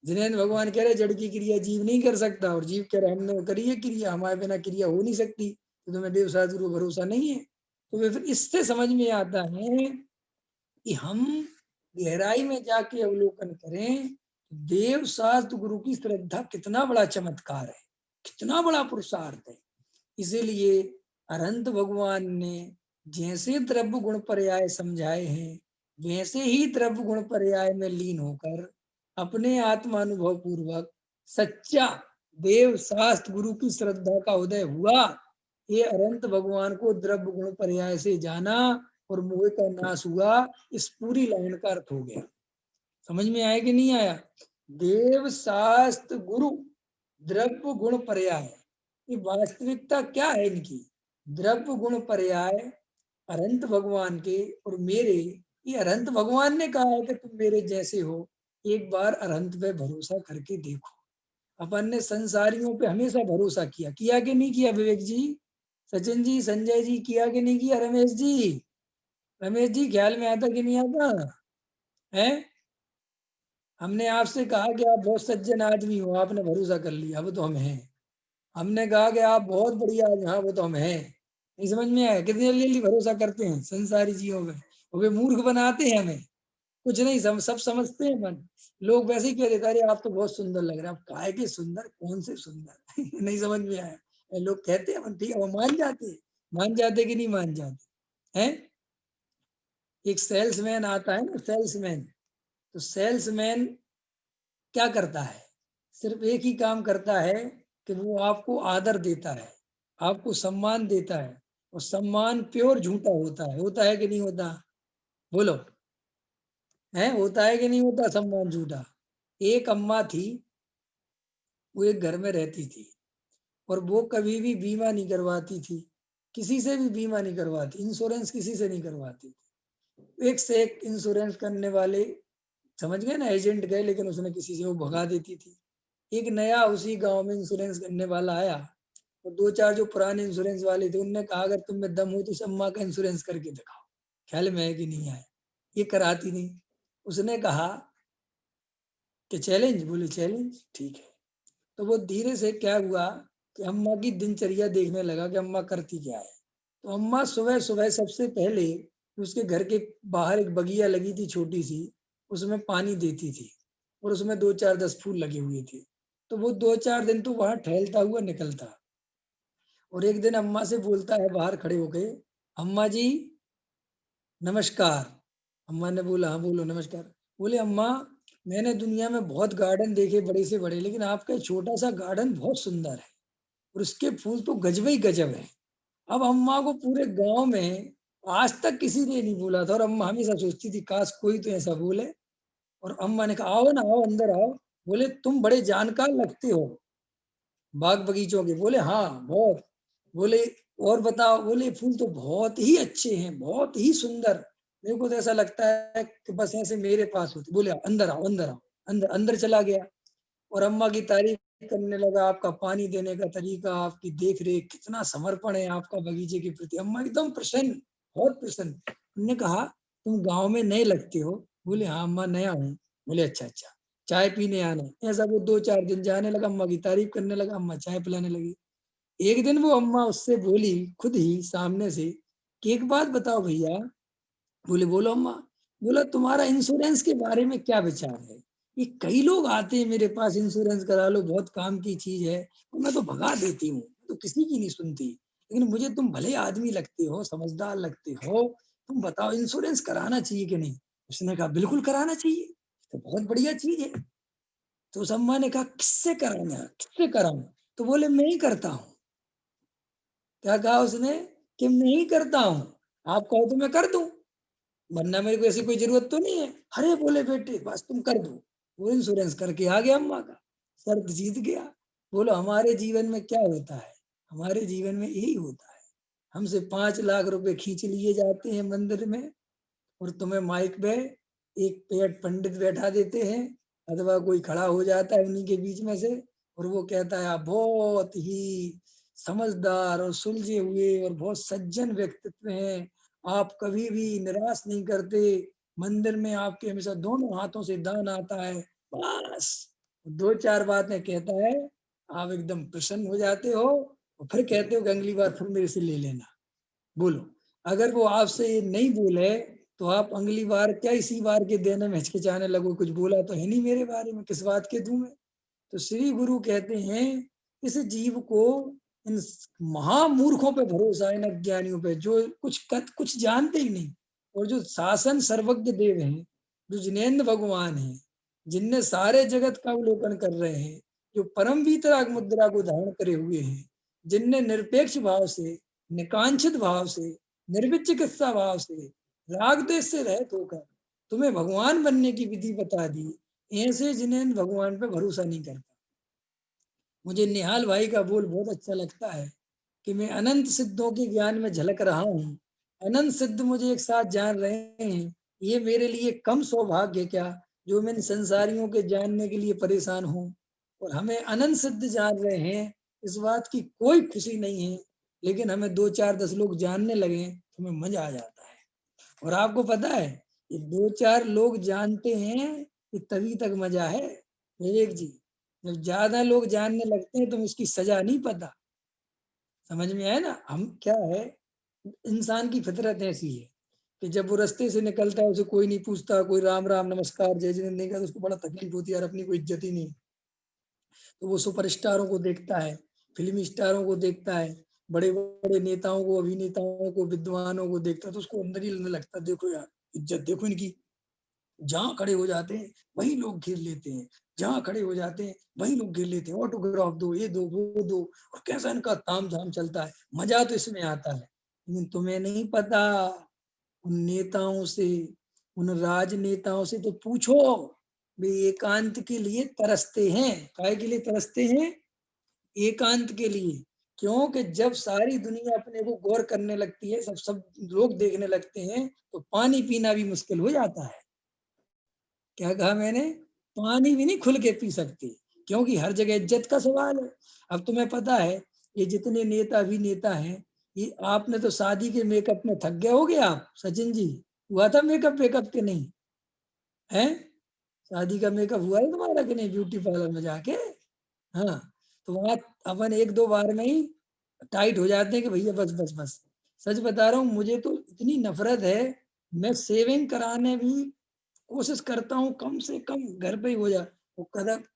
[SPEAKER 1] जिनेंद्र भगवान कह रहे जड़ की क्रिया जीव नहीं कर सकता, और जीव कह रहे हमने करी है क्रिया, हमारे बिना क्रिया हो नहीं सकती, तो तुम्हें देव साधु को भरोसा नहीं है। तो वे फिर इससे समझ में आता है कि हम गहराई में जाके अवलोकन करें, देव शास्त्र गुरु की श्रद्धा कितना बड़ा चमत्कार है। कितना बड़ा पुरुषार्थ है। इसीलिए अनंत भगवान ने जैसे द्रव्य गुण पर्याय समझाए हैं, वैसे ही द्रव्य गुण पर्याय में लीन होकर अपने आत्मानुभव पूर्वक सच्चा देव शास्त्र गुरु की श्रद्धा का उदय हुआ। ये अनंत भगवान को द्रव्य गुण पर्याय से जाना और मोह का नाश हुआ। इस पूरी लाइन का अर्थ हो गया। समझ में आया कि नहीं आया? देव शास्त्र गुरु द्रव्य गुण पर्याय, ये वास्तविकता क्या है इनकी? द्रव्य गुण पर्याय अनंत भगवान के और मेरे, ये अनंत भगवान ने कहा है कि तुम मेरे जैसे हो। एक बार अनंत पे भरोसा करके देखो। अपन ने संसारियों पे हमेशा भरोसा किया, किया कि नहीं किया? विवेक जी, सचिन जी, संजय जी, किया कि नहीं किया? रमेश जी, रमेश जी ख्याल में आता कि नहीं आता है? हमने आपसे कहा कि आप बहुत सज्जन आदमी हो, आपने भरोसा कर लिया, वो तो हम हैं। हमने कहा कि आप बहुत बढ़िया आदमी, हाँ वो तो हम हैं। नहीं समझ में आया? कितने जल्दी भरोसा करते हैं संसारी चीजों में, वे मूर्ख बनाते हैं हमें। कुछ नहीं सब समझते हैं मन। लोग वैसे ही कह देते, अरे आप तो बहुत सुंदर लग रहे हैं। आप काहे के सुंदर, कौन से सुंदर? नहीं समझ में आया? लोग कहते हैं ठीक है, वो मान जाते हैं। मान जाते कि नहीं मान जाते हैं? एक सेल्समैन आता है ना, सेल्समैन, तो सेल्समैन क्या करता है? सिर्फ एक ही काम करता है कि वो आपको आदर देता है, आपको सम्मान देता है। और सम्मान प्योर झूठा होता है कि नहीं होता? बोलो, है होता है कि नहीं होता सम्मान झूठा? एक अम्मा थी, वो एक घर में रहती थी और वो कभी भी बीमा नहीं करवाती थी, किसी से भी बीमा नहीं करवाती, इंश्योरेंस किसी से नहीं करवाती। एक से एक इंश्योरेंस करने वाले, समझ गए ना, एजेंट गए, लेकिन उसने किसी से वो भगा देती थी। एक नया उसी गांव में इंश्योरेंस करने वाला आया और दो चार जो पुराने इंश्योरेंस वाले थे उनने कहा अगर तुम में दम हो तो इस अम्मा का इंश्योरेंस करके दिखाओ। ख्याल में है कि नहीं आया? ये कराती नहीं। उसने कहा कि चैलेंज, बोले चैलेंज, ठीक है। तो वो धीरे से क्या हुआ कि अम्मा की दिनचर्या देखने लगा कि अम्मा करती क्या है। तो अम्मा सुबह सुबह सबसे पहले उसके घर के बाहर एक बगिया लगी थी छोटी सी, उसमें पानी देती थी और उसमें 2 4 10 फूल लगे हुए थे। तो वो 2 4 दिन तो वहां टहलता हुआ निकलता और एक दिन अम्मा से बोलता है बाहर खड़े होके, अम्मा जी नमस्कार। अम्मा ने बोला हाँ बोलो नमस्कार। बोले अम्मा, मैंने दुनिया में बहुत गार्डन देखे बड़े से बड़े, लेकिन आपका छोटा सा गार्डन बहुत सुंदर है और उसके फूल तो गजब ही गजब है। अब अम्मा को पूरे गांव में आज तक किसी ने नहीं बोला था और अम्मा हमेशा सोचती थी काश कोई तो ऐसा बोले। और अम्मा ने कहा आओ ना, आओ अंदर आओ। बोले तुम बड़े जानकार लगते हो बाग बगीचों के। बोले हाँ बहुत। बोले और बताओ? बोले फूल तो बहुत ही अच्छे हैं, बहुत ही सुंदर। मेरे को तो ऐसा लगता है कि बस ऐसे मेरे पास होते। बोले अंदर आओ, अंदर आओ। अंदर अंदर चला गया और अम्मा की तारीफ करने लगा, आपका पानी देने का तरीका, आपकी देख रेख, कितना समर्पण है आपका बगीचे के प्रति। अम्मा एकदम प्रसन्न, बहुत प्रसन्न। उन्होंने कहा तुम गांव में नए लगते हो? बोले हाँ अम्मा नया हूँ। बोले अच्छा अच्छा, चाय पीने आना। ऐसा वो 2 4 दिन जाने लगा, अम्मा की तारीफ करने लगा, अम्मा चाय पिलाने लगी। एक दिन वो अम्मा उससे बोली खुद ही सामने से कि एक बात बताओ भैया। बोले बोलो अम्मा। बोला तुम्हारा इंश्योरेंस के बारे में क्या विचार है? ये कई लोग आते हैं मेरे पास, इंश्योरेंस करा लो, बहुत काम की चीज है, तो मैं तो भगा देती हूँ, तो किसी की नहीं सुनती। लेकिन मुझे तुम भले आदमी लगते हो, समझदार लगते हो, तुम बताओ इंश्योरेंस कराना चाहिए कि नहीं? उसने कहा बिल्कुल कराना चाहिए, तो बहुत बढ़िया चीज है। तो उस अम्मा ने कहा किससे कराना, किससे कराऊं? तो बोले मैं ही करता हूँ। क्या कहा उसने? कि मैं ही करता हूँ, आप कहो तो मैं कर दूं, वरना मेरे को ऐसी कोई जरूरत तो नहीं है। अरे बोले बेटे बस तुम कर दो। वो इंश्योरेंस करके आ गया अम्मा का, शर्त जीत गया। बोलो हमारे जीवन में क्या होता है? हमारे जीवन में यही होता है, हमसे 5 लाख रुपए खींच लिए जाते हैं मंदिर में और तुम्हें माइक में एक पेट पंडित बैठा देते हैं अथवा कोई खड़ा हो जाता है उन्हीं के बीच में से और वो कहता है आप बहुत ही समझदार और सुलझे हुए और बहुत सज्जन व्यक्तित्व हैं, आप कभी भी निराश नहीं करते, मंदिर में आपके हमेशा दोनों हाथों से दान आता है। बस 2 4 बातें कहता है, आप एकदम प्रसन्न हो जाते हो और फिर कहते हो कि अगली बार फिर मेरे से ले लेना। बोलो, अगर वो आपसे ये नहीं बोले तो आप अगली बार क्या इसी बार के देने में हिचकिचाने लगो, कुछ बोला तो है नहीं मेरे बारे में, किस बात के दूं मैं? तो श्री गुरु कहते हैं इस जीव को इन महामूर्खों पे भरोसा है, इन अज्ञानियों पे जो कुछ जानते ही नहीं, और जो शासन सर्वज्ञ देव हैं, जो जिनेन्द्र भगवान हैं, जिनने सारे जगत का अवलोकन कर रहे हैं, जो परम वीतराग मुद्रा को धारण करे हुए हैं, जिनने निरपेक्ष भाव से, निकांक्षित भाव से, निर्विचिकित्सा भाव से, राग द्वेष से रहित होकर तुम्हें भगवान बनने की विधि बता दी, ऐसे जिनेन्द्र भगवान पे भरोसा नहीं करता। मुझे निहाल भाई का बोल बहुत अच्छा लगता है कि मैं अनंत सिद्धों के ज्ञान में झलक रहा हूँ, अनंत सिद्ध मुझे एक साथ जान रहे हैं, ये मेरे लिए कम सौभाग्य क्या जो मैं इन संसारियों के जानने के लिए परेशान हूँ, और हमें अनंत सिद्ध जान रहे हैं, इस बात की कोई खुशी नहीं है, लेकिन हमें 2-4-10 लोग जानने लगे तो हमें मजा आ जाता है। और आपको पता है ये 2-4 लोग जानते हैं कि तभी तक मजा है विवेक जी। जब ज्यादा लोग जानने लगते हैं तो उसकी सजा नहीं पता। समझ में आया ना? हम क्या है, इंसान की फितरत ऐसी है कि जब वो रास्ते से निकलता है उसे कोई नहीं पूछता, कोई राम राम नमस्कार जय जिनेंद्र नहीं करता, उसको बड़ा तकलीफ होती है यार, अपनी कोई इज्जत ही नहीं। तो वो सुपरस्टारों को देखता है, फिल्मी स्टारों को देखता है, बड़े बड़े नेताओं को, अभिनेताओं को, विद्वानों को देखता है, तो उसको अंदर ही लगने लगता है देखो यार इज्जत देखो इनकी, जहाँ खड़े हो जाते हैं वही लोग घेर लेते हैं, जहाँ खड़े हो जाते हैं वही लोग घेर लेते हैं, ऑटोग्राफ दो, ये दो, वो दो, और कैसा इनका ताम झाम चलता है। मजा तो इसमें आता है, लेकिन तुम्हें नहीं पता, उन नेताओं से, उन राजनेताओं से तो पूछो, वे एकांत के लिए तरसते हैं। काय के लिए तरसते हैं? एकांत के लिए। क्यों कि जब सारी दुनिया अपने को गौर करने लगती है, सब सब लोग देखने लगते हैं, तो पानी पीना भी मुश्किल हो जाता है। क्या कहा मैंने? पानी भी नहीं खुल के पी सकते, क्योंकि हर जगह इज्जत का सवाल है। अब तुम्हें पता है ये जितने नेता अभिनेता हैं, ये आपने तो शादी के मेकअप में थक गए होगे आप सचिन जी, हुआ था मेकअप वेकअप के नहीं है? शादी का मेकअप हुआ है तुम्हारा कि नहीं ब्यूटी पार्लर में जाके? हाँ, तो वहां अपन 1-2 बार में ही टाइट हो जाते हैं कि भैया बस बस बस। सच बता रहा हूँ, मुझे तो इतनी नफरत है, मैं शेविंग कराने भी कोशिश करता हूँ कम से कम घर पे ही हो जाए। वो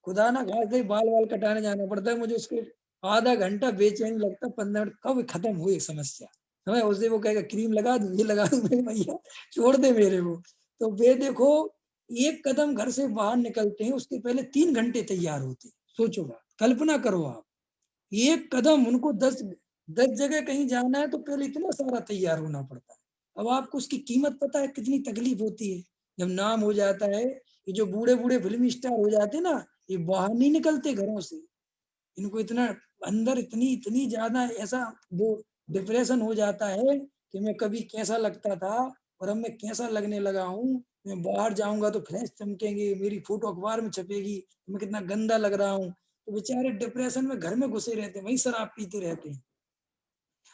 [SPEAKER 1] खुदा ना खास्ता ही बाल वाल कटाने जाना पड़ता है मुझे, उसके आधा घंटा बेचैन लगता है, 15 मिनट कब खत्म हुई समस्या। हमें उस दिन वो कहेगा क्रीम लगा दूं, ये लगा दूं, मेरे भैया छोड़ दे मेरे को। तो वे देखो, एक कदम घर से बाहर निकलते हैं उसके पहले 3 घंटे तैयार होते हैं। सोचो बात, कल्पना करो आप, एक कदम उनको 10 जगह कहीं जाना है तो पहले इतना सारा तैयार होना पड़ता है। अब आपको उसकी कीमत पता है कितनी तकलीफ होती है जब नाम हो जाता है। ये जो बूढ़े बूढ़े फिल्मी स्टार हो जाते हैं ना, ये बाहर नहीं निकलते घरों से, इनको इतना अंदर इतनी इतनी ज्यादा ऐसा वो डिप्रेशन हो जाता है कि मैं कभी कैसा लगता था और अब मैं कैसा लगने लगा हूँ। मैं बाहर जाऊंगा तो फ्लैश चमकेंगे, मेरी फोटो अखबार में छपेगी, मैं कितना गंदा लग रहा हूँ। तो बेचारे डिप्रेशन में घर में घुसे रहते हैं, वही शराब पीते रहते हैं।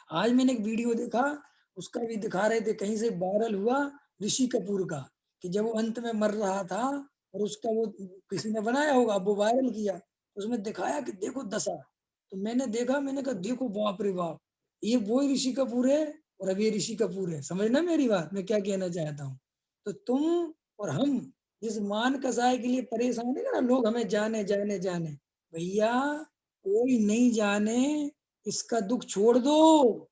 [SPEAKER 1] आज मैंने एक वीडियो देखा, उसका भी दिखा रहे थे, कहीं से वायरल हुआ ऋषि कपूर का, कि जब वो अंत में मर रहा था और उसका वो किसी ने बनाया होगा, वो वायरल किया, उसमें दिखाया कि देखो दशा। तो मैंने देखा, मैंने कहा देखो बाप रे बाप, ये वो ऋषि कपूर है और अब ये ऋषि कपूर है। समझना मेरी बात, मैं क्या कहना चाहता हूँ। तो तुम और हम जिस मान कसाय के लिए परेशान है ना, लोग हमें जाने जाने जाने, भैया कोई नहीं जाने, इसका दुख छोड़ दो,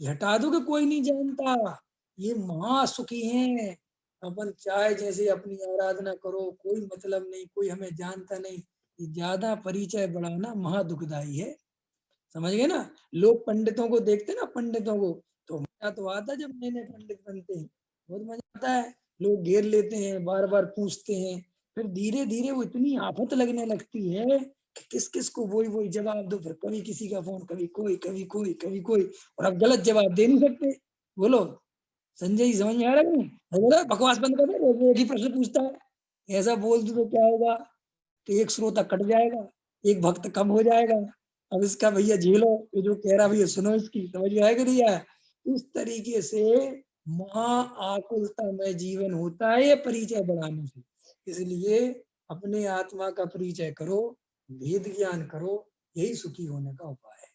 [SPEAKER 1] ये हटा दो कि कोई नहीं जानता, ये महासुखी हैं। अपन चाहे जैसे अपनी आराधना करो, कोई मतलब नहीं, कोई हमें जानता नहीं, ये ज्यादा परिचय बढ़ाना महा दुखदाई है। समझ गए ना? लोग पंडितों को देखते ना, पंडितों को, तो मजा तो आता जब नए नए पंडित बनते हैं, बहुत मजा आता है। लोग घेर लेते हैं, बार बार पूछते हैं, फिर धीरे धीरे वो इतनी आफत लगने लगती है कि किस किस को वही वही जवाब दो, फिर कभी किसी का फोन, कभी कोई, कभी कोई, कभी कोई, और अब गलत जवाब दे नहीं सकते। बोलो संजय जी, समझ में आ रहा है? बोलो बकवास बंद कर दो, वो एक ही प्रश्न पूछता है, ऐसा बोल दो तो क्या होगा कि एक श्रोता कट जाएगा, एक भक्त कम हो जाएगा। अब इसका भैया झेलो, ये जो कह रहा भैया सुनो, इसकी समझ में आएगा नहीं आया? इस तरीके से महा आकुलता में जीवन होता है ये परिचय बढ़ाने से। इसलिए अपने आत्मा का परिचय करो, वेद ज्ञान करो, यही सुखी होने का उपाय है।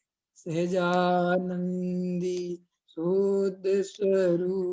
[SPEAKER 1] सहजानंदी शुद्ध स्वरूप।